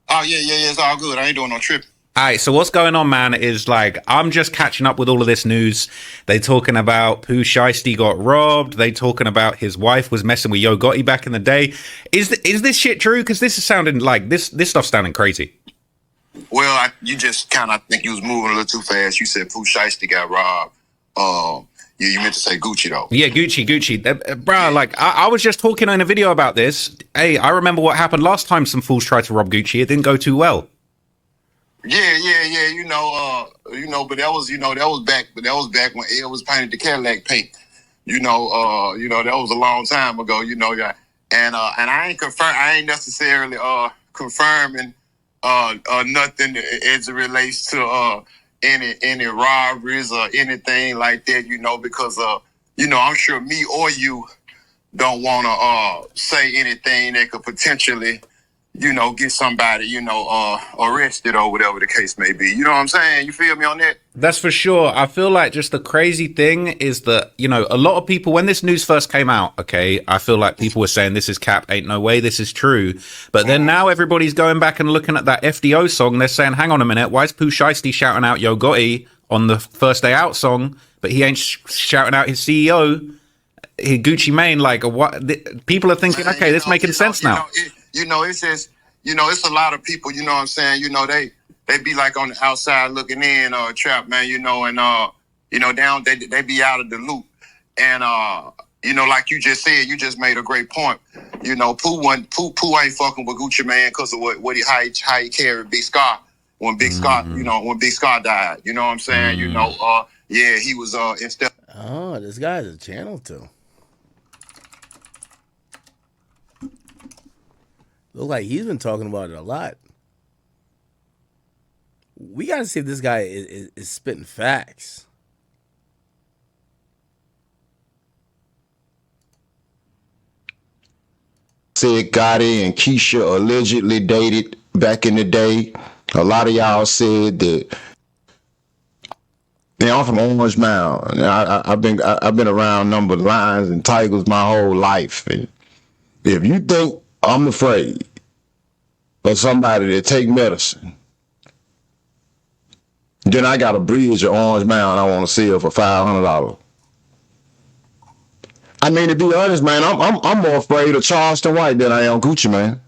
Oh, yeah, it's all good. I ain't doing no trip. All right, so what's going on, man, is like, I'm just catching up with all of this news. They talking about Pooh Shiesty got robbed. They talking about his wife was messing with Yo Gotti back in the day. Is this shit true? Because this is sounding like, this stuff's sounding crazy. Well, you just kind of think you was moving a little too fast. You said Pooh Shiesty got robbed. You meant to say Gucci, though. Yeah, Gucci. Bro, like, I was just talking in a video about this. Hey, I remember what happened last time some fools tried to rob Gucci. It didn't go too well. Yeah. But that was back when Ed was painted the Cadillac paint. That was a long time ago. And I ain't necessarily confirming nothing as it relates to any robberies or anything like that. Because I'm sure me or you don't want to say anything that could potentially get somebody, arrested or whatever the case may be. You know what I'm saying? You feel me on that? That's for sure. I feel like just the crazy thing is that, a lot of people, when this news first came out, okay, I feel like people were saying this is cap, ain't no way this is true. But then now everybody's going back and looking at that FDO song. They're saying, hang on a minute, why is Pooh Shiesty shouting out Yo Gotti on the First Day Out song, but he ain't shouting out his CEO? Gucci Mane, like what? People are thinking, okay, this making sense now. It's just, it's a lot of people, you know what I'm saying? They be like on the outside looking in, Trap, man, and they be out of the loop. And like you just said, you just made a great point. Pooh ain't fucking with Gucci Mane because of how he carried Big Scar when Big Scar, when Big Scar died. You know what I'm saying? He was instead. Oh, this guy has a channel too. Look like he's been talking about it a lot. We gotta see if this guy is spitting facts. Said Gotti and Keisha allegedly dated back in the day. A lot of y'all said that. Yeah, I'm from Orange Mound. I've been around number lions and tigers my whole life. And if you think I'm afraid of somebody that take medicine, then I got a bridge at Orange Mound I want to sell for $500. I mean, to be honest, man, I'm more afraid of Charleston White than I am Gucci, man.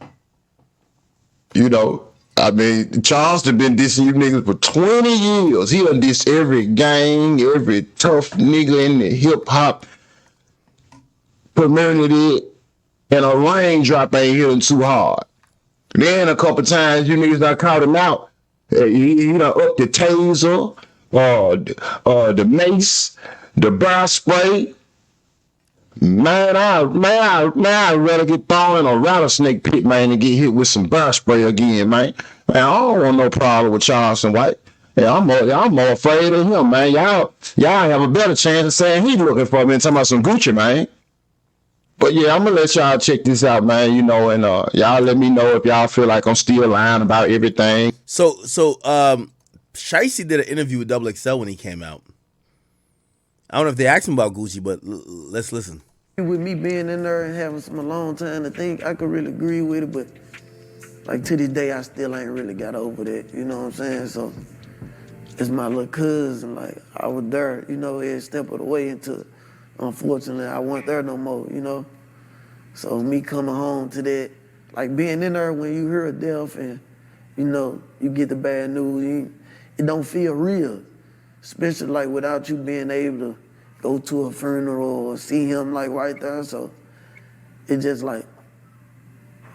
I mean, Charleston been dissing you niggas for 20 years. He done diss every gang, every tough nigga in the hip-hop community, and a raindrop ain't hitting too hard. Then a couple times you niggas done caught him out. He done up the taser, the mace, the bar spray. Man, I'd rather get thrown in a rattlesnake pit, man, and get hit with some bar spray again, man. Man, I don't want no problem with Charleston White. Yeah, I'm more afraid of him, man. Y'all have a better chance of saying he looking for me and talking about some Gucci, man. But yeah, I'm gonna let y'all check this out, man. And y'all let me know if y'all feel like I'm still lying about everything. So Shiesty did an interview with XXL when he came out. I don't know if they asked him about Gucci, but let's listen. With me being in there and having some alone time to think, I could really agree with it, but like to this day, I still ain't really got over that. You know what I'm saying? So it's my little cousin. Like I was there, every step of the way until, unfortunately, I wasn't there no more. So me coming home to that, like being in there when you hear a death and you get the bad news, it don't feel real, especially like without you being able to go to a funeral or see him like right there. So it just like,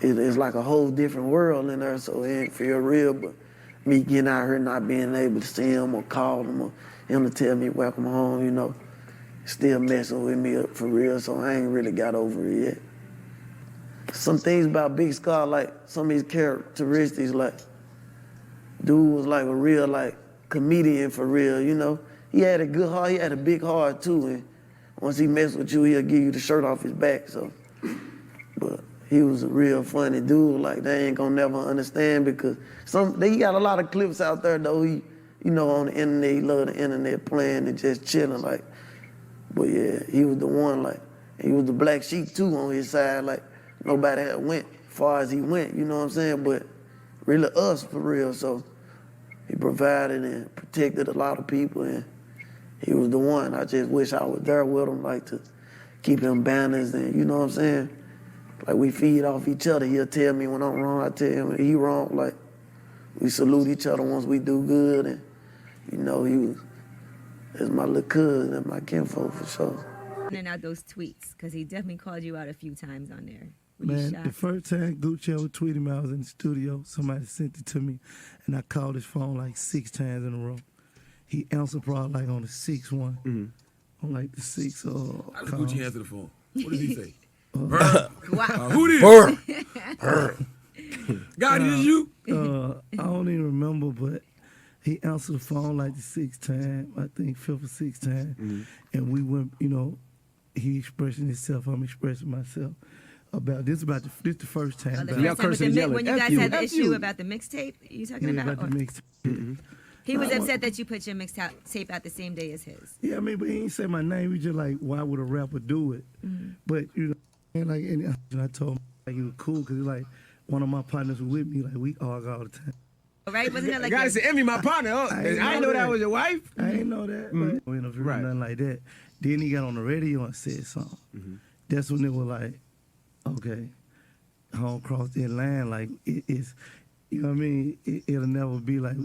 it's like a whole different world in there, so it ain't feel real. But me getting out here not being able to see him or call him or him to tell me welcome home, still messing with me up for real, so I ain't really got over it yet. Some things about Big Scar, like some of his characteristics, like dude was like a real like comedian for real, He had a good heart, he had a big heart too, and once he messed with you, he'll give you the shirt off his back, so. But he was a real funny dude, like they ain't gonna never understand because he got a lot of clips out there though, he, on the internet, he love the internet playing and just chilling, like. But yeah, he was the one, like, he was the black sheep too on his side, like nobody had went as far as he went, you know what I'm saying? But really us for real, so he provided and protected a lot of people and he was the one. I just wish I was there with him, like to keep him balanced and you know what I'm saying? Like we feed off each other. He'll tell me when I'm wrong, I tell him when he wrong. Like we salute each other once we do good and that's my little cousin and my kinfolk for sure. And out those tweets, because he definitely called you out a few times on there. Man, the first time Gucci ever tweeted me, I was in the studio. Somebody sent it to me, and I called his phone like 6 times in a row. He answered probably like on the 6th one. Mm-hmm. On like the 6th. How did Gucci answer the phone? What did he say? Who did? God, is you? I don't even remember, but he answered the phone like the 6th time, I think 5th or 6th time. Mm-hmm. And we went, he expressing himself, I'm expressing myself. This the first time. When you guys had the issue about the mixtape, you talking about? About the mixtape. Mm-hmm. He was upset that you put your mixtape out the same day as his. Yeah, I mean, but he ain't say my name. He just like, why would a rapper do it? Mm-hmm. But and I told him like he was cool because like one of my partners was with me. Like we argue all the time. Right? Wasn't it like you gotta say, Emmy, my partner. I didn't know that was your wife. I didn't know that. Right? Nothing like that. Then he got on the radio and said something. That's when it was like, okay, I don't cross that line. Like, it's, you know what I mean? It'll never be like,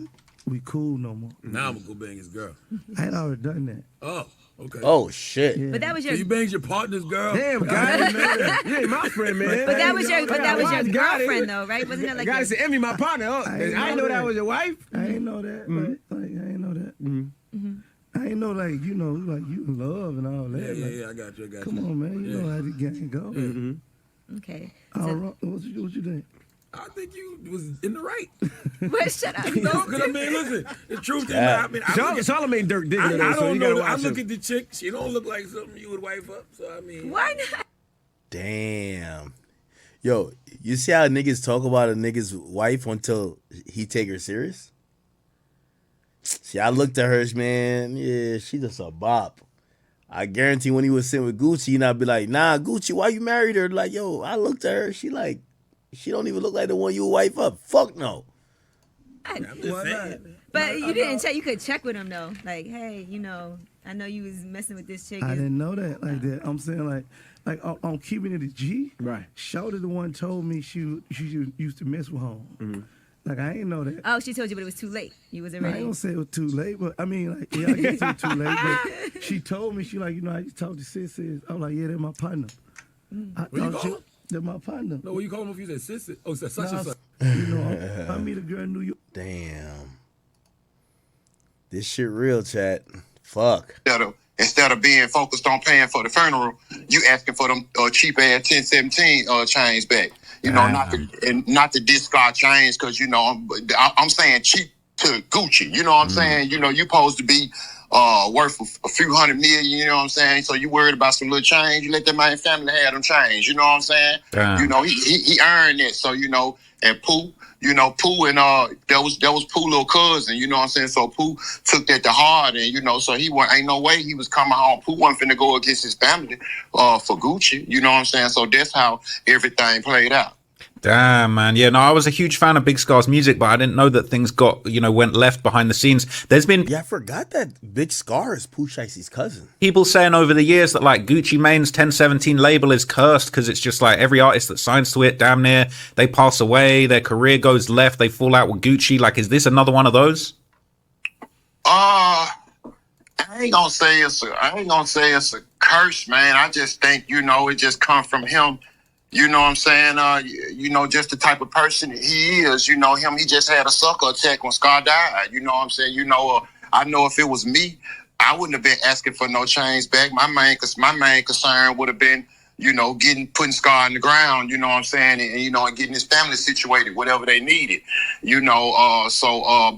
we cool no more. Now I'm gonna go bang his girl. I had already done that. Oh, okay. Oh shit! Yeah. But that was your. So you banged your partner's girl? Damn, guy, man. You ain't my friend, man. But that was your girlfriend though, right? Wasn't that like? Guy said, "Envy my partner." Oh, I didn't know that was your wife. I ain't know that. Like, I ain't know that. I ain't know, like, you know, like you in love and all that. Yeah, I got you. Come on, man. You know how the game go. Okay. All right. What you think? I think you was in the right. But shut up. No, because I mean, listen, the truth is, Yeah. I mean, Charlamagne Dirk Diggler, I so don't you know. gotta I watch look him. at the chick. She don't look like something you would wife up. So I mean, Why not? Damn. Yo, you see how niggas talk about a nigga's wife until he take her serious? See, I looked at her, man. Yeah, she just a bop. I guarantee when he was sitting with Gucci, he not be like, nah, Gucci, why you married her? Like, yo, I looked at her. She don't even look like the one you would wife up. Fuck no. I'm just saying. But you didn't check. You could check with him though. Like, hey, you know, I know you was messing with this chick. I didn't know that like that. I'm saying like on keeping it a G. Right. Shawty the one told me she used to mess with home. Like I ain't know that. Oh, she told you, but it was too late. You was I already. ain't gonna say it was too late, but I mean, like, yeah, I guess it was too late. But she told me, she like, you know, I used to talk to sis. I was like, yeah, they're my partner. I What you thought call her? they're my partner. No, what you call him if you said sister? Oh, said such Nah, and such. You know, I meet a girl in New York. Damn. This shit real, chat. Fuck. Instead of being focused on paying for the funeral, you asking for them cheap ass 1017 chains back. You know, not to discard chains, because you know I'm saying cheap to Gucci. You know what I'm saying? You know, you supposed to be worth a few $100 million. You know what I'm saying? So you worried about some little change? You let that man family have them change. You know what I'm saying? Damn. You know, he earned it. So you know, and Pooh. You know, Pooh and that was Pooh little cousin, you know what I'm saying? So Pooh took that to heart, and you know, so ain't no way he was coming home. Pooh wasn't finna go against his family for Gucci, you know what I'm saying? So that's how everything played out. Damn, man. Yeah, no, I was a huge fan of Big Scar's music, but I didn't know that things went left behind the scenes. There's been... Yeah, I forgot that Big Scar is Pooh Shiesty's cousin. People saying over the years that, like, Gucci Mane's 1017 label is cursed because it's just, like, every artist that signs to it, damn near, they pass away, their career goes left, they fall out with Gucci. Like, is this another one of those? I ain't gonna say it's a curse, man. I just think, you know, it just come from him. You know what I'm saying? You know, just the type of person he is. You know him. He just had a sucker attack when Scar died. You know what I'm saying? You know, I know if it was me, I wouldn't have been asking for no change back. My main concern would have been, you know, putting Scar in the ground. You know what I'm saying? And you know, and getting his family situated, whatever they needed. You know,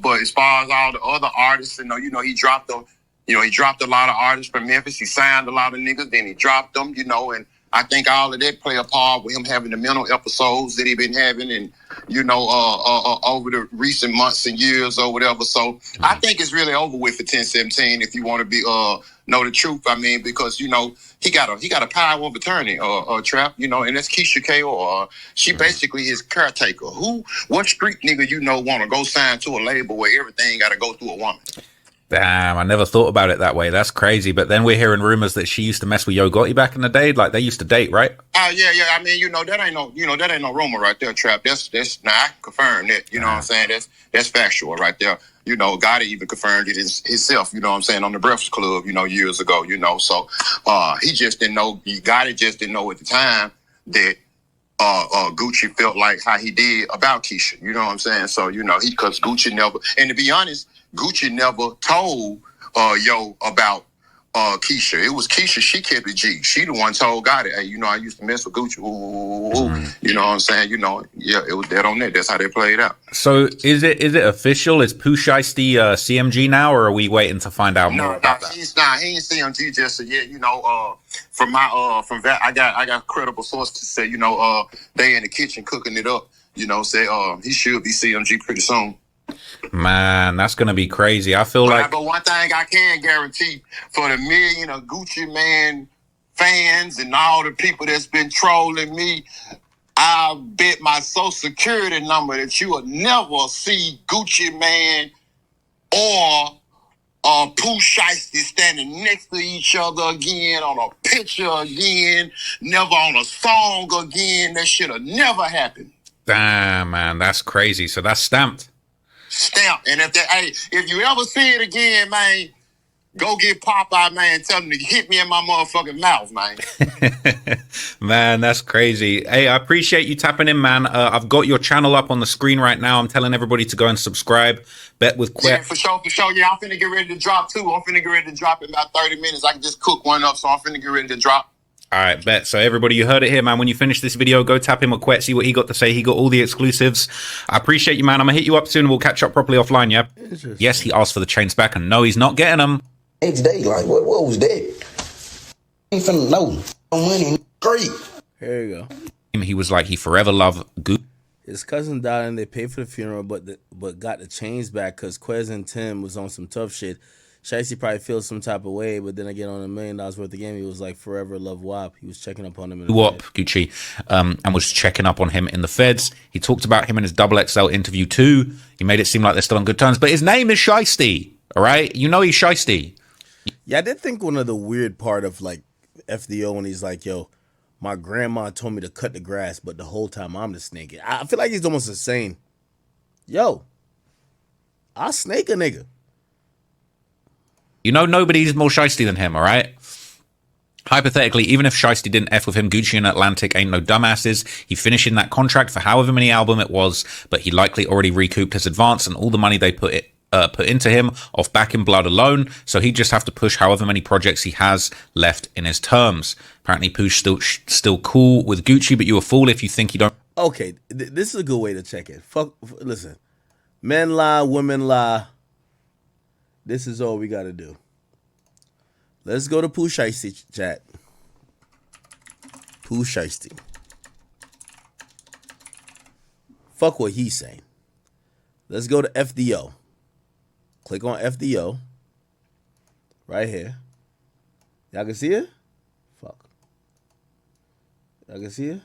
but as far as all the other artists, you know, he dropped a lot of artists from Memphis. He signed a lot of niggas, then he dropped them. You know, and I think all of that play a part with him having the mental episodes that he been having, and you know, over the recent months and years or whatever. So I think it's really over with for 1017 if you want to be know the truth. I mean, because you know he got a power of attorney Trap, you know, and that's Keisha K.O. She basically his caretaker. What street nigga you know want to go sign to a label where everything got to go through a woman? Damn, I never thought about it that way. That's crazy. But then we're hearing rumors that she used to mess with Yo Gotti back in the day. Like, they used to date, right? Yeah. I mean, you know, that ain't no rumor right there, Trap. That's now I can confirm that. You know what I'm saying? That's factual right there. You know, Gotti even confirmed it himself, you know what I'm saying, on the Breakfast Club, you know, years ago, you know. So he just didn't know, Gotti just didn't know at the time that Gucci felt like how he did about Keisha, you know what I'm saying? So, you know, because Gucci never, and to be honest, Gucci never told Yo about Keisha. It was Keisha, she kept it G. She the one told Gotti, hey, you know, I used to mess with Gucci. You know what I'm saying? You know, yeah, it was dead on that. That's how they played out. So is it official? Is Pooh Shiesty CMG now, or are we waiting to find out more about that? He ain't CMG just yet. You know, from that, I got credible sources to say, you know, they in the kitchen cooking it up. You know, say he should be CMG pretty soon. Man, that's gonna be crazy. I feel But one thing I can guarantee for the million of Gucci Man fans and all the people that's been trolling me, I bet my social security number that you will never see Gucci Man or Pooh Shiesty standing next to each other again on a picture again, never on a song again. That shit'll never happen. Damn, man, that's crazy. So that's stamped. Stamped. And if you ever see it again, man, go get Popeye, man. Tell him to hit me in my motherfucking mouth, man. Man, that's crazy. Hey, I appreciate you tapping in, man. I've got your channel up on the screen right now. I'm telling everybody to go and subscribe. Bet with Quet. Yeah, for sure. Yeah, I'm finna get ready to drop too. I'm finna get ready to drop in about 30 minutes. I can just cook one up, so I'm finna get ready to drop. All right, bet. So everybody, you heard it here, man. When you finish this video, go tap him with Quet, see what he got to say. He got all the exclusives. I appreciate you, man. I'm gonna hit you up soon. We'll catch up properly offline, yeah? Yes, he asked for the chains back, and no, he's not getting them. Next day, like, what was that? Ain't finna know. Money, great. Here you go. He was like, he forever loved Gucci. His cousin died and they paid for the funeral, but got the chains back because Quez and Tim was on some tough shit. Shiesty probably feels some type of way, but then again, on $1 million worth of game, he was like forever love WAP. He was checking up on him in the WAP, Gucci, and was checking up on him in the feds. He talked about him in his XXL interview too. He made it seem like they're still on good terms, but his name is Shiesty, all right? You know he's Shiesty. Yeah, I did think one of the weird part of like FDO when he's like, yo, my grandma told me to cut the grass, but the whole time I'm the snake. I feel like he's almost saying, yo, I'll snake a nigga. You know nobody's more Shiesty than him, all right? Hypothetically, even if Shiesty didn't F with him, Gucci and Atlantic ain't no dumbasses. He finished in that contract for however many album it was, but he likely already recouped his advance and all the money they put into him off Back in Blood alone, so he'd just have to push however many projects he has left in his terms. Apparently, Pooh's still cool with Gucci, but you a fool if you think you don't. Okay, this is a good way to check it. Listen, men lie, women lie. This is all we got to do. Let's go to Pooh Shiesty chat. Pooh Shiesty. Fuck what he's saying. Let's go to FDO. Click on FDO. Right here. Y'all can see it? Fuck. Y'all can see it?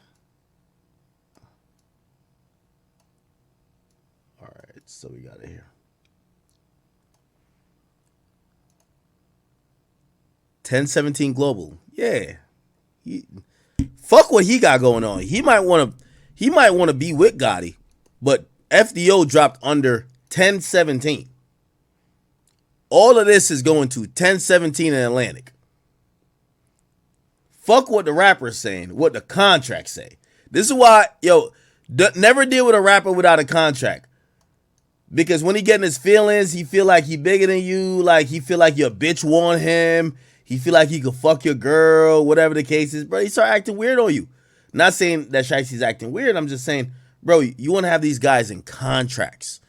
Alright, so we got it here. 1017 Global. Yeah. Fuck what he got going on. He might want to be with Gotti, but FDO dropped under 1017. All of this is going to 1017 in Atlantic. Fuck what the rapper's saying, what the contracts say. This is why, yo, never deal with a rapper without a contract. Because when he getting his feelings, he feel like he bigger than you, like he feel like your bitch want him. He feel like he could fuck your girl, whatever the case is, bro. He start acting weird on you. Not saying that Shiesty's acting weird. I'm just saying, bro, you want to have these guys in contracts.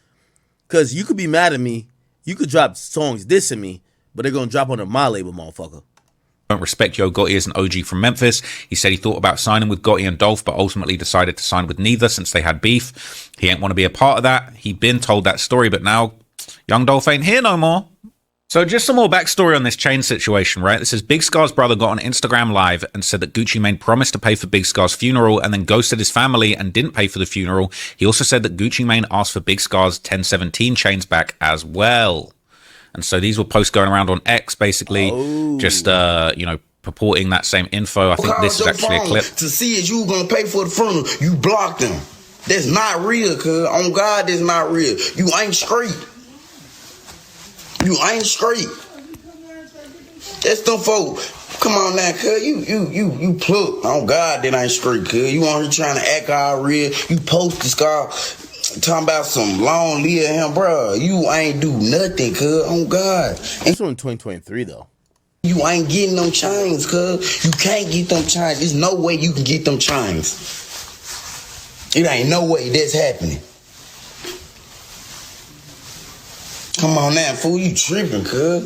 Because you could be mad at me. You could drop songs dissing me, but they're going to drop under my label, motherfucker. Don't respect Yo Gotti as an OG from Memphis. He said he thought about signing with Gotti and Dolph, but ultimately decided to sign with neither since they had beef. He ain't want to be a part of that. He been told that story, but now young Dolph ain't here no more. So just some more backstory on this chain situation, right? This is Big Scar's brother got on Instagram Live and said that Gucci Mane promised to pay for Big Scar's funeral and then ghosted his family and didn't pay for the funeral. He also said that Gucci Mane asked for Big Scar's 1017 chains back as well. And so these were posts going around on X, basically, just, you know, purporting that same info. I think this is actually a clip. To see if you gonna pay for the funeral, you blocked them. That's not real, cuz. On God, that's not real. You ain't straight. You ain't straight. That's them folk. Come on now, cuz. You plucked. On God, that ain't straight, cuz. You on here trying to act all real. You post the scar talking about some long live him, bro. You ain't do nothing, cuz. On God. This one in 2023, though. You ain't getting them chains, cuz. You can't get them chains. There's no way you can get them chains. It ain't no way that's happening. Come on now, fool, you tripping, cuz.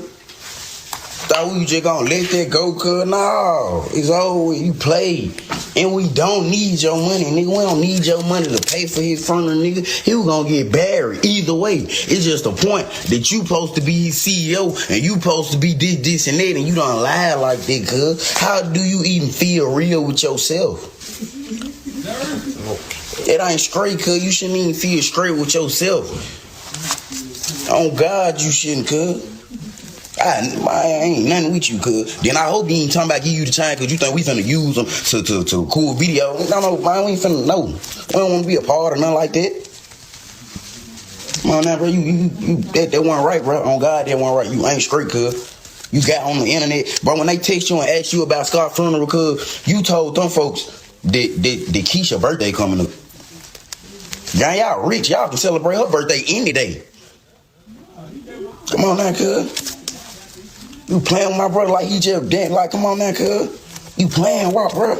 Thought we just gonna let that go, cuz. No, it's over. You played. And we don't need your money, nigga. We don't need your money to pay for his funeral, nigga. He was gonna get buried. Either way, it's just a point that you supposed to be his CEO and you supposed to be this, and that, and you don't lie like that, cuz. How do you even feel real with yourself? It ain't straight, cuz. You shouldn't even feel straight with yourself. On God, you shouldn't, cuz. I ain't nothing with you, cuz. Then I hope you ain't talking about give you the chain because you think we finna use them to cool video. No, man, we ain't finna know. We don't want to be a part of nothing like that. Come on now, bro. That wasn't right, bro. On God, that wasn't right. You ain't straight, cuz. You got on the internet. Bro, when they text you and ask you about Scott's funeral, cuz, you told them folks that Keisha's birthday coming up. Y'all rich. Y'all can celebrate her birthday any day. Come on now, cuz. You playing with my brother like he just dead. Like, come on now, cuz. You playing what, bro?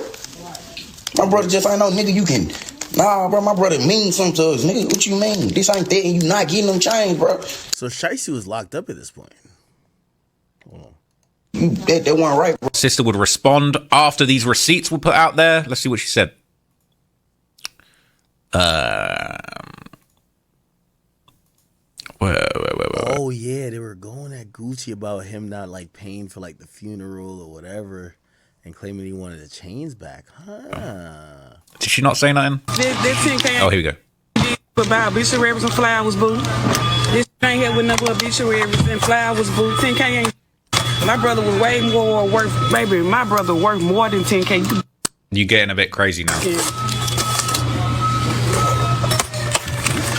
My brother just ain't no nigga you can... Nah, bro, my brother means something to us. Nigga, what you mean? This ain't that and you not getting them chains, bro. So Shiesty was locked up at this point. That wasn't right, bro. Sister would respond after these receipts were put out there. Let's see what she said. Oh yeah, they were going at Gucci about him not like paying for like the funeral or whatever, and claiming he wanted the chains back. Huh? Did she not say nothing? Oh, here we go. About obituaries and flowers, boo. This ain't here with no obituaries and flowers, boo. 10K ain't. My brother was way more worth, baby. My brother worth more than 10K. You getting a bit crazy now.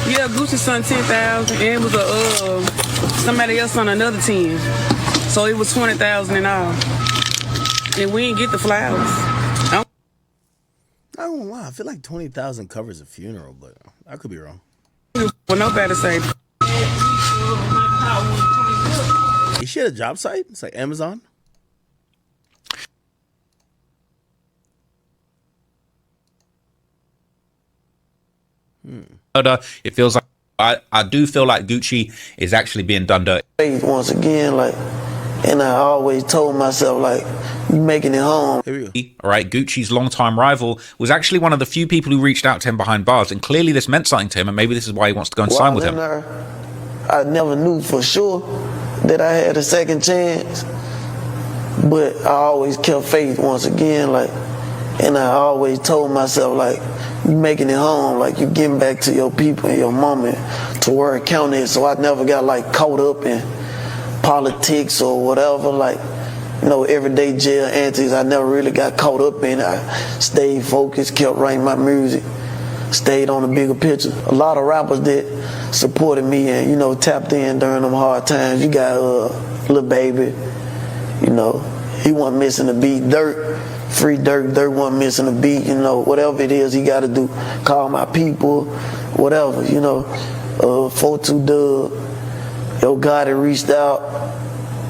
Yeah, Gucci son 10,000, and it was somebody else on another 10, so it was 20,000 in all. And we didn't get the flowers. I don't know why. I feel like 20,000 covers a funeral, but I could be wrong. Well, nobody say. Is she at a job site? It's like Amazon. It feels like I do feel like Gucci is actually being done dirty. Once again, like, and I always told myself, like, you making it home. All right, Gucci's longtime rival was actually one of the few people who reached out to him behind bars, and clearly this meant something to him, and maybe this is why he wants to go and sign with him. I never knew for sure that I had a second chance, but I always kept faith once again, like, and I always told myself, like, you making it home, like you getting back to your people and your mama to where it counted. So I never got like caught up in politics or whatever, like, you know, everyday jail antics. I never really got caught up in it. I stayed focused, kept writing my music, stayed on the bigger picture. A lot of rappers that supported me and, you know, tapped in during them hard times. You got Lil Baby, you know, he wasn't missing a beat. Free Dirt wasn't missing a beat, you know, whatever it is he got to do. Call my people, whatever, you know. 4-2 Dub, Yo Gotti reached out,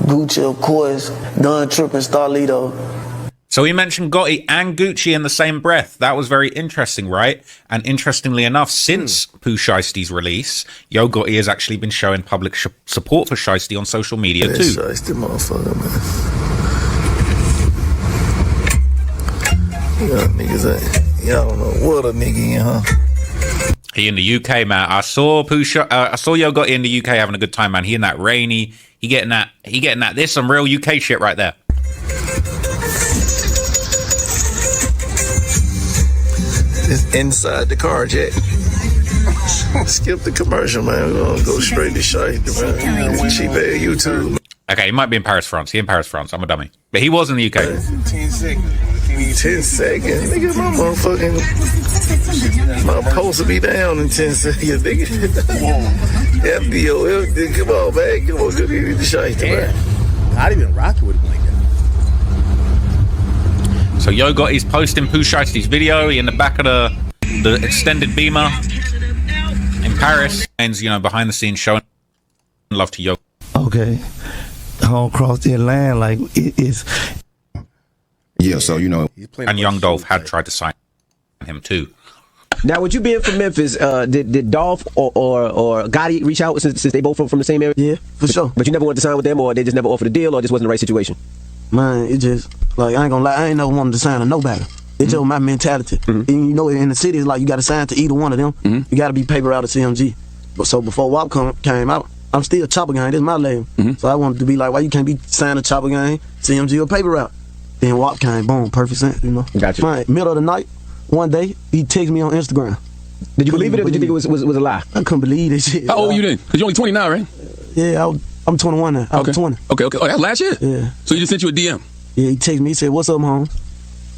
Gucci, of course, Don Trippin', Starlito. So he mentioned Gotti and Gucci in the same breath. That was very interesting, right? And interestingly enough, since Pooh Shiesty's release, Yo Gotti has actually been showing public support for Shiesty on social media too. Shiesty motherfucker, man. Yeah, niggas, y'all don't know what a nigga in, huh? He in the UK, man. I saw Yo Gotti in the UK having a good time, man. He in that rainy. He getting that. There's some real UK shit right there. It's inside the car, Jack. Skip the commercial, man. We're gonna go straight to Shiesty, man. Cheap ass YouTube. Okay, he might be in Paris, France. He in Paris, France. I'm a dummy. But he was in the UK. 10 seconds. 10 seconds. Nigga, my motherfucking... My post will be down in 10 seconds, nigga. FBO, come on, man. Come on, go get the Shiesty, man. Not even rock it with him like that. So Yo Gotti's posting Pooh Shiesty's video. He in the back of the extended Beamer in Paris. And, you know, behind the scenes showing love to Yo. Okay. Home across the land, like, it is... Yeah, so, you know... And Young Dolph had tried to sign him too. Now, with you being from Memphis, did Dolph or Gotti reach out since they both from the same area? Yeah, for sure. But you never wanted to sign with them, or they just never offered a deal, or just wasn't the right situation? Man, it just, like, I ain't gonna lie, I ain't never wanted to sign to nobody. It's just my mentality. And you know, in the city, it's like you gotta sign to either one of them. You gotta be paper out of CMG. But so before WAP came out, I'm still Chopper Gang, this is my label. So I wanted to be like, why you can't be signed to Chopper Gang, CMG, or paper route? Then WAP came, boom, perfect sense, you know. Gotcha. Fine. Middle of the night, one day, he texted me on Instagram. Did you believe it, or did you think it was a lie? I couldn't believe this shit. How old are you then? Because you're only 29, right? Yeah, I was I'm 21 now. I was 20. Okay. Oh, that last year? Yeah. So he just sent you a DM? Yeah, he texted me. He said, "What's up, home?"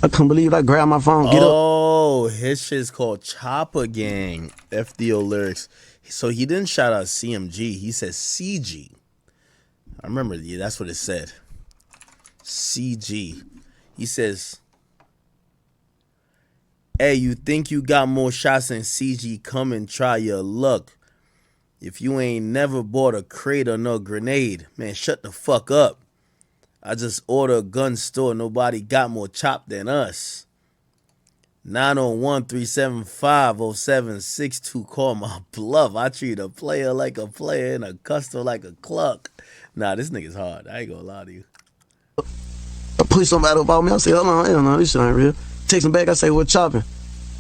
I couldn't believe it. I grabbed my phone. Get up. Oh, his shit's called Chopper Gang. FDO lyrics. So he didn't shout out CMG. He said CG. I remember, yeah, that's what it said. CG. He says, "Hey, you think you got more shots than CG? Come and try your luck. If you ain't never bought a crate or no grenade, man, shut the fuck up. I just ordered a gun store. Nobody got more chop than us. 901-375-0762. Call my bluff. I treat a player like a player and a customer like a clerk." Nah, this nigga's hard. I ain't gonna lie to you. I push somebody about me. I say, "Hold on, hell no, this shit ain't real." Text him back. I say, "What chopping?"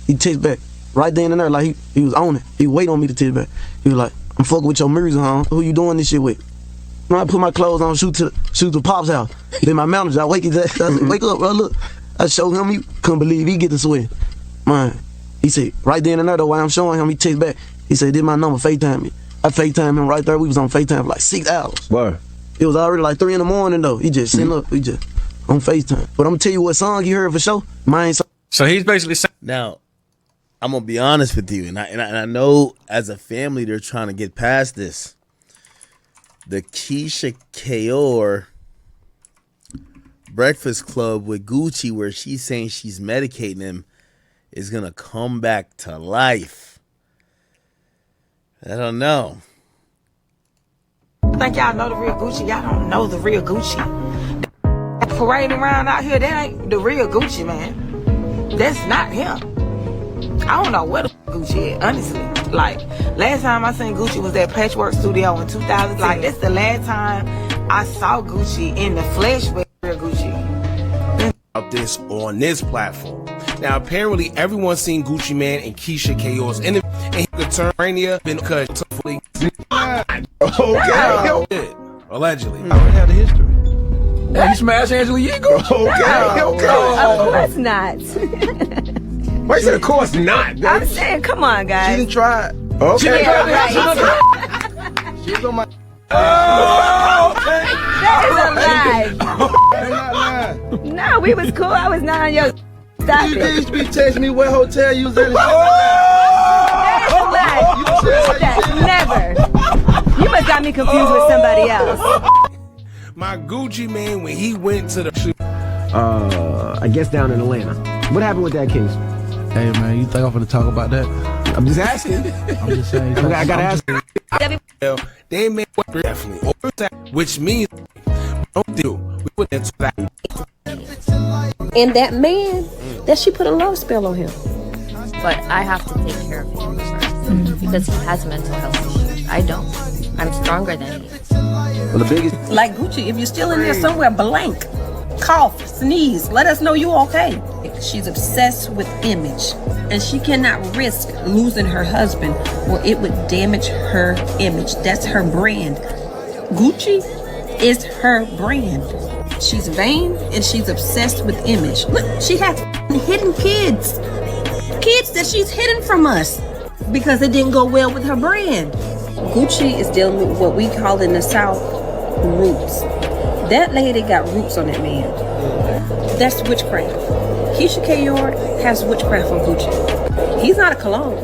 He text back right then and there, like he was on it. He wait on me to text back. He was like, "I'm fucking with your music, huh? Who you doing this shit with?" When I put my clothes on, shoot to Pop's house. Then my manager, I wake his ass. I said, "Wake up, bro, look." I showed him. He couldn't believe he get to sweat. Man, he said, right then and there, though, while I'm showing him, he text back. He said, "Did my number, FaceTime me." I FaceTime him right there. We was on FaceTime for like 6 hours. Word. It was already like 3 in the morning, though. He just sitting up. We just on FaceTime. But I'm going to tell you what song you heard for sure. Mine song. So he's basically saying... Now, I'm going to be honest with you, and I know as a family they're trying to get past this. The Keisha Kaur Breakfast Club with Gucci, where she's saying she's medicating him, is going to come back to life. I don't know. I think y'all know the real Gucci. Y'all don't know the real Gucci. Parading around out here, that ain't the real Gucci, man. That's not him. I don't know where the Gucci is, honestly. Like, last time I seen Gucci was at Patchwork Studio in 2000. Like, that's the last time I saw Gucci in the flesh with real Gucci. About this on this platform. Now, apparently, everyone's seen Gucci Man and Keisha Kaur's interview, and he could turn Rainier been cut. Okay. Allegedly. I already had the history. Hey, you smash Angela Yee, Gucci? Of course not. Why you said of course not? I'm saying, come on, guys. She didn't try it. Okay. Yeah, right. She was on my... That is a lie. Not lying. No, we was cool. I was not on your... Stop You it. used to be texting me what hotel you was at. That is a lie. That, never. You must got me confused with somebody else. My Gucci Man, when he went to the shoot. I guess down in Atlanta. What happened with that case? Hey man, you think I'm gonna talk about that? I'm just asking. I'm just saying. I gotta ask. They made definitely, which means don't do. We put into that. And that man, that she put a love spell on him. But I have to take care of him first because he has mental health issues. I don't. I'm stronger than he is. Well, the biggest. Like Gucci, if you're still in there somewhere, blank, cough, sneeze, let us know you okay. She's obsessed with image, and she cannot risk losing her husband, or it would damage her image. That's her brand. Gucci is her brand. She's vain, and she's obsessed with image. Look, she has hidden kids that she's hidden from us because it didn't go well with her brand. Gucci is dealing with what we call in the South roots. That lady got roots on that man. That's witchcraft. Keisha Kaur has witchcraft on Gucci. He's not a cologne.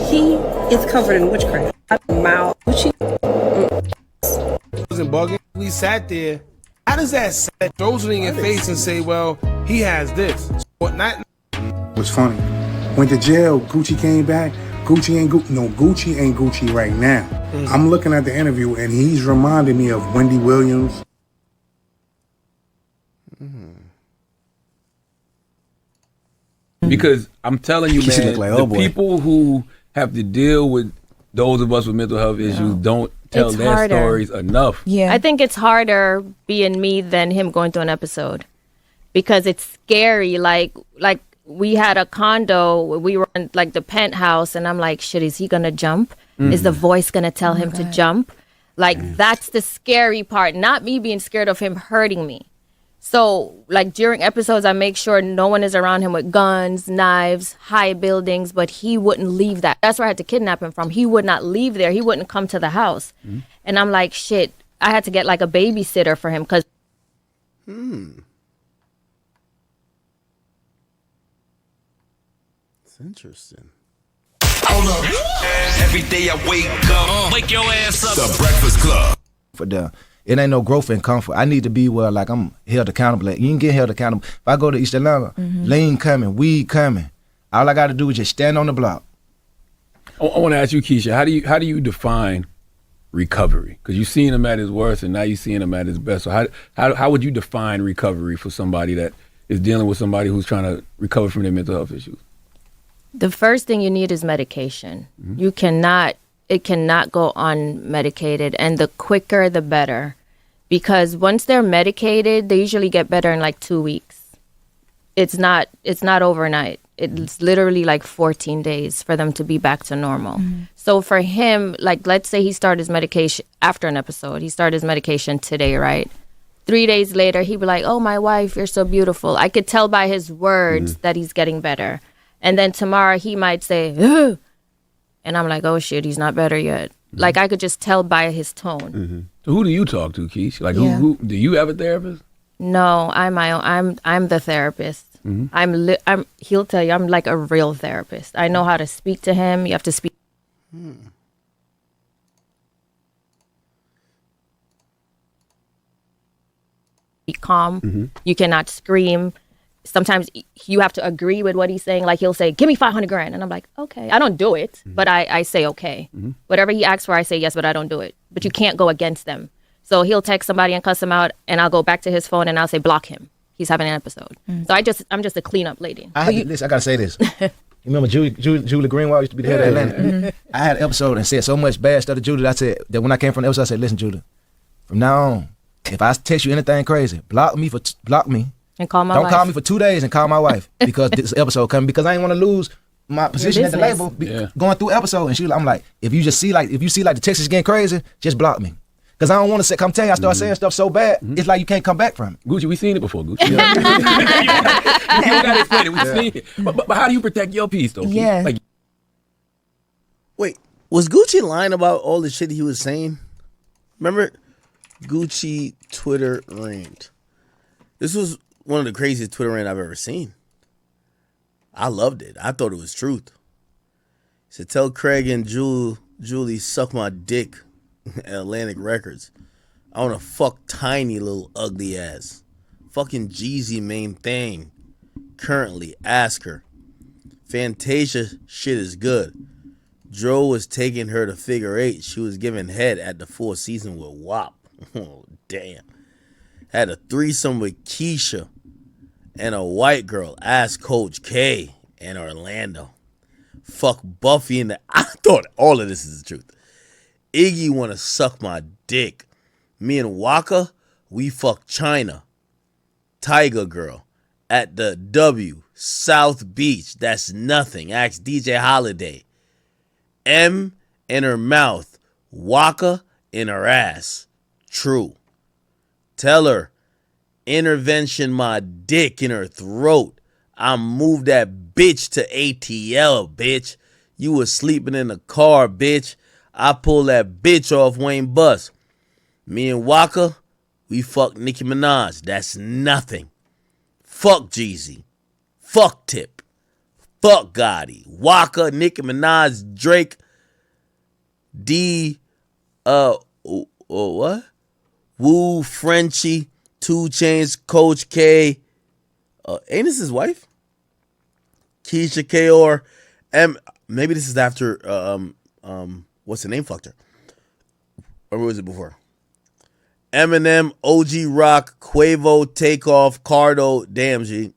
He is covered in witchcraft. Mouth Gucci. Wasn't bugging. We sat there. How does that set throws it in your face and say, well, he has this? What not? Was funny. Went to jail. Gucci came back. Gucci ain't Gucci right now. I'm looking at the interview and he's reminding me of Wendy Williams. Because I'm telling you, man, like, the people who have to deal with those of us with mental health issues don't tell It's their harder. stories enough. I think it's harder being me than him going through an episode because it's scary. Like we had a condo, we were in like the penthouse, and I'm like, shit, is he gonna jump? Is the voice gonna tell him to jump? Like that's the scary part, not me being scared of him hurting me. So, like, during episodes, I make sure no one is around him with guns, knives, high buildings, but he wouldn't leave that. That's where I had to kidnap him from. He would not leave there. He wouldn't come to the house. And I'm like, shit, I had to get, like, a babysitter for him because... It's interesting. Every day I wake up, wake your ass up. The Breakfast Club. For them. It ain't no growth and comfort. I need to be where like I'm held accountable. Like, you can get held accountable. If I go to East Atlanta, lean coming, weed coming. All I got to do is just stand on the block. I want to ask you, Keisha, how do you define recovery? Because you've seen him at his worst, and now you're seeing him at his best. So how would you define recovery for somebody that is dealing with somebody who's trying to recover from their mental health issues? The first thing you need is medication. It cannot go unmedicated, and the quicker the better. Because once they're medicated, they usually get better in like 2 weeks. It's not overnight. It's literally like 14 days for them to be back to normal. So for him, like, let's say he started his medication after an episode. He started his medication today, right? 3 days later, he'd be like, oh, my wife, you're so beautiful. I could tell by his words that he's getting better. And then tomorrow he might say, ugh. And I'm like, oh, shit, he's not better yet. Like, I could just tell by his tone. So who do you talk to, Keish? Like, who do you have a therapist? No, I'm my own. I'm the therapist. He'll tell you I'm like a real therapist. I know how to speak to him. You have to speak. Be calm. You cannot scream. Sometimes you have to agree with what he's saying. Like, he'll say, give me 500 grand. And I'm like, okay. I don't do it, but I say, okay. Whatever he asks for, I say yes, but I don't do it. But you can't go against them. So he'll text somebody and cuss him out, and I'll go back to his phone and I'll say, block him. He's having an episode. So I'm just a cleanup lady. Listen, I got to say this. You remember Julie Greenwald used to be the head of Atlanta? I had an episode and said so much bad stuff to Julie that I said, that when I came from the episode, I said, listen, Julie, from now on, if I text you anything crazy, block me. And call my Don't wife. call me for 2 days and call my wife because this episode coming, because I ain't want to lose my position at the label going through episode. And I'm like, if you see the text is getting crazy, just block me. Because I don't want to say, come tell you, I start saying stuff so bad, it's like you can't come back from it. Gucci, we seen it before, Gucci. You don't got to explain it. We seen it. But how do you protect your peace, though? Yeah. Like, Wait, was Gucci lying about all the shit he was saying? Remember Gucci Twitter rant? This was one of the craziest Twitter rant I've ever seen. I loved it. I thought it was truth. He said, tell Craig and Julie suck my dick at Atlantic Records. I want to fuck tiny little ugly ass. Fucking Jeezy main thing. Currently, ask her. Fantasia shit is good. Dro was taking her to Figure 8. She was giving head at the Four Seasons with WAP. Oh, damn. Had a threesome with Keisha and a white girl. Ask Coach K in Orlando. Fuck Buffy in the... I thought all of this is the truth. Iggy want to suck my dick. Me and Waka, we fuck China. Tiger Girl at the W South Beach. That's nothing. Ask DJ Holiday. M in her mouth. Waka in her ass. True. Tell her, intervention my dick in her throat. I moved that bitch to ATL, bitch. You was sleeping in the car, bitch. I pulled that bitch off Wayne Bus. Me and Waka, we fuck Nicki Minaj. That's nothing. Fuck Jeezy. Fuck Tip. Fuck Gotti. Waka, Nicki Minaj, Drake, what? Woo, Frenchie, 2 Chainz, Coach K. Ain't this his wife? Keisha Kaor. Maybe this is after what's the name? Fucked her. Or was it before? Eminem, OG Rock, Quavo, Takeoff, Cardo. Damn, G.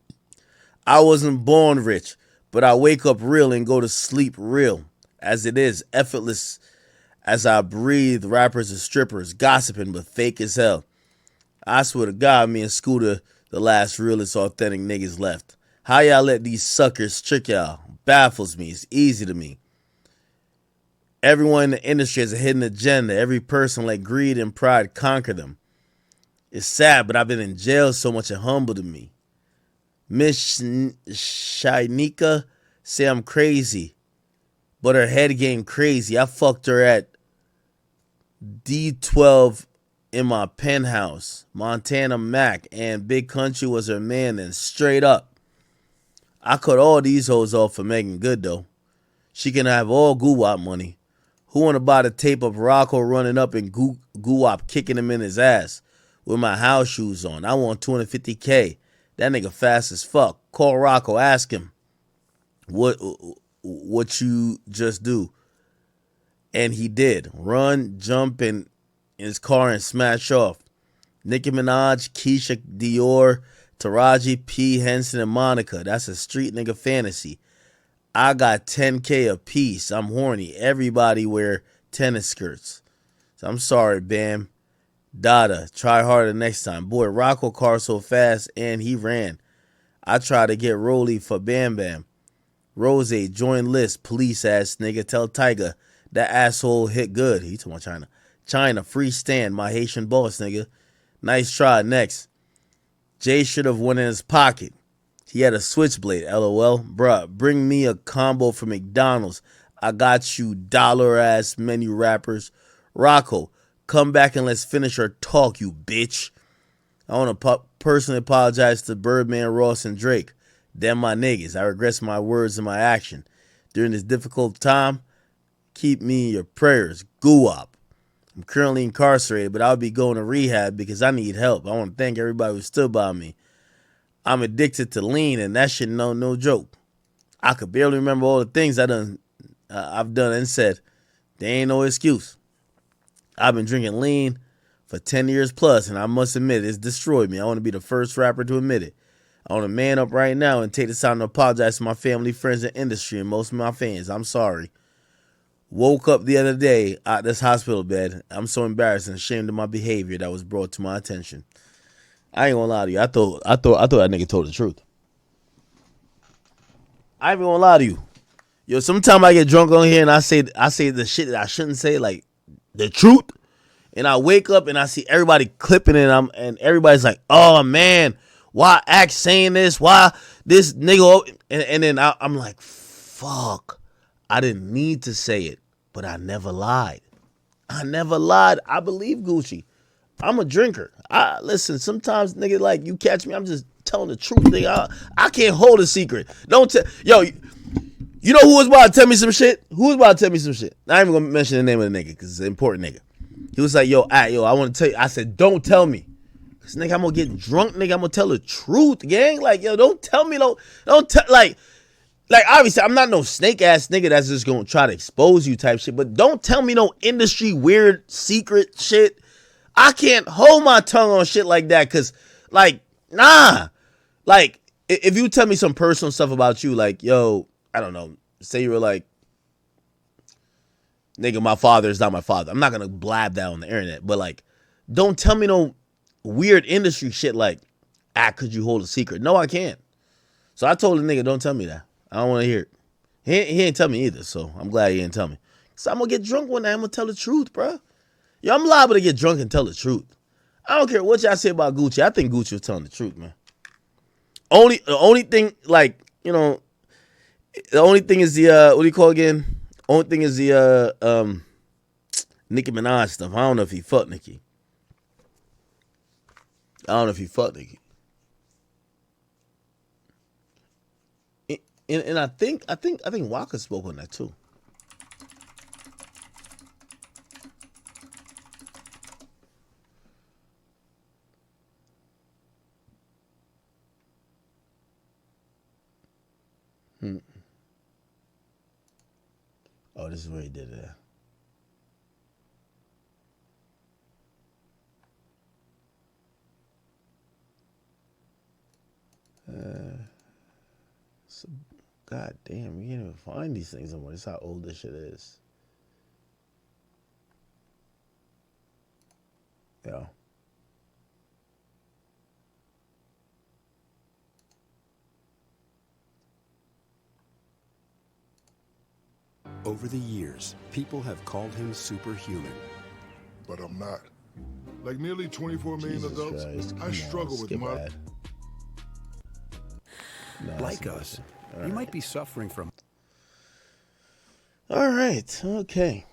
I wasn't born rich, but I wake up real and go to sleep real. As it is, effortless as I breathe, rappers and strippers, gossiping but fake as hell. I swear to God, me and Scooter, the last realest authentic niggas left. How y'all let these suckers trick y'all? Baffles me. It's easy to me. Everyone in the industry has a hidden agenda. Every person let greed and pride conquer them. It's sad, but I've been in jail so much it humbled me. Miss Shinika say I'm crazy, but her head game crazy. I fucked her at D12 in my penthouse. Montana Mac and Big Country was her man, and straight up. I cut all these hoes off for making good, though. She can have all Guwap money. Who wanna buy the tape of Rocco running up and Guwap kicking him in his ass with my house shoes on? I want 250K. That nigga fast as fuck. Call Rocco, ask him what you just do. And he did. Run, jump in his car and smash off. Nicki Minaj, Keisha Dior, Taraji P. Henson, and Monica. That's a street nigga fantasy. I got 10K a piece. I'm horny. Everybody wear tennis skirts. So I'm sorry, Bam. Dada, try harder next time. Boy, Rocco car so fast and he ran. I tried to get Rolly for Bam Bam. Rose, join list. Police ass nigga. Tell Tyga that asshole hit good. He talking about China. China, free stand. My Haitian boss, nigga. Nice try. Next. Jay should have went in his pocket. He had a switchblade, LOL. Bruh, bring me a combo from McDonald's. I got you, dollar-ass menu rappers. Rocco, come back and let's finish our talk, you bitch. I want to personally apologize to Birdman, Ross, and Drake. Them my niggas. I regret my words and my action. During this difficult time, keep me in your prayers. Guwap. I'm currently incarcerated, but I'll be going to rehab because I need help. I want to thank everybody who stood by me. I'm addicted to lean, and that shit no joke. I could barely remember all the things I've done and said. There ain't no excuse. I've been drinking lean for 10 years plus, and I must admit it's destroyed me. I want to be the first rapper to admit it. I want to man up right now and take this time to apologize to my family, friends, and industry, and most of my fans. I'm sorry. Woke up the other day at this hospital bed. I'm so embarrassed and ashamed of my behavior that was brought to my attention. I ain't gonna lie to you. I thought that nigga told the truth. I ain't gonna lie to you. Yo, sometimes I get drunk on here and I say the shit that I shouldn't say, like the truth. And I wake up and I see everybody clipping it, and everybody's like, "Oh man, why Act saying this? Why this nigga?" And then I'm like, "Fuck, I didn't need to say it, but I never lied. I believe Gucci. I'm a drinker. Listen, sometimes, nigga, like, you catch me, I'm just telling the truth, nigga. I can't hold a secret. Don't tell. Yo, you know who was about to tell me some shit? Who was about to tell me some shit? I ain't even gonna mention the name of the nigga because it's an important nigga. He was like, I want to tell you. I said, don't tell me. Because, nigga, I'm gonna get drunk, nigga. I'm gonna tell the truth, gang. Like, yo, don't tell me, don't tell, like, obviously, I'm not no snake-ass nigga that's just gonna try to expose you type shit, but don't tell me no industry weird secret shit. I can't hold my tongue on shit like that because, like, nah. Like, if you tell me some personal stuff about you, like, yo, I don't know, say you were like, nigga, my father is not my father. I'm not going to blab that on the internet, but, like, don't tell me no weird industry shit like, could you hold a secret? No, I can't. So I told the nigga, don't tell me that. I don't want to hear it. He ain't tell me either, so I'm glad he didn't tell me. So I'm going to get drunk one night. I'm going to tell the truth, bro. Yo, I'm liable to get drunk and tell the truth. I don't care what y'all say about Gucci. I think Gucci was telling the truth, man. The only thing, like, you know, the only thing is the, what do you call it again? Only thing is the, Nicki Minaj stuff. I don't know if he fucked Nicki. And I think Waka spoke on that too. Oh, this is where he did it. God damn, you can't even find these things anymore. This is how old this shit is. Yeah. Over the years, people have called him superhuman. But I'm not. Like nearly 24 million Jesus adults, Christ, I come on, struggle with skip my... ad. Nah, Like that's us, all you right. might be suffering from... All right, okay.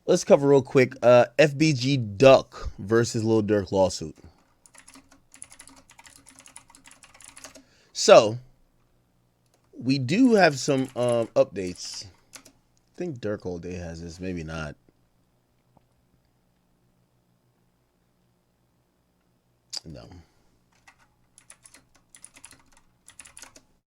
Let's cover real quick. FBG Duck versus Lil Durk lawsuit. So, we do have some updates. I think Durk all day has this, maybe not. No.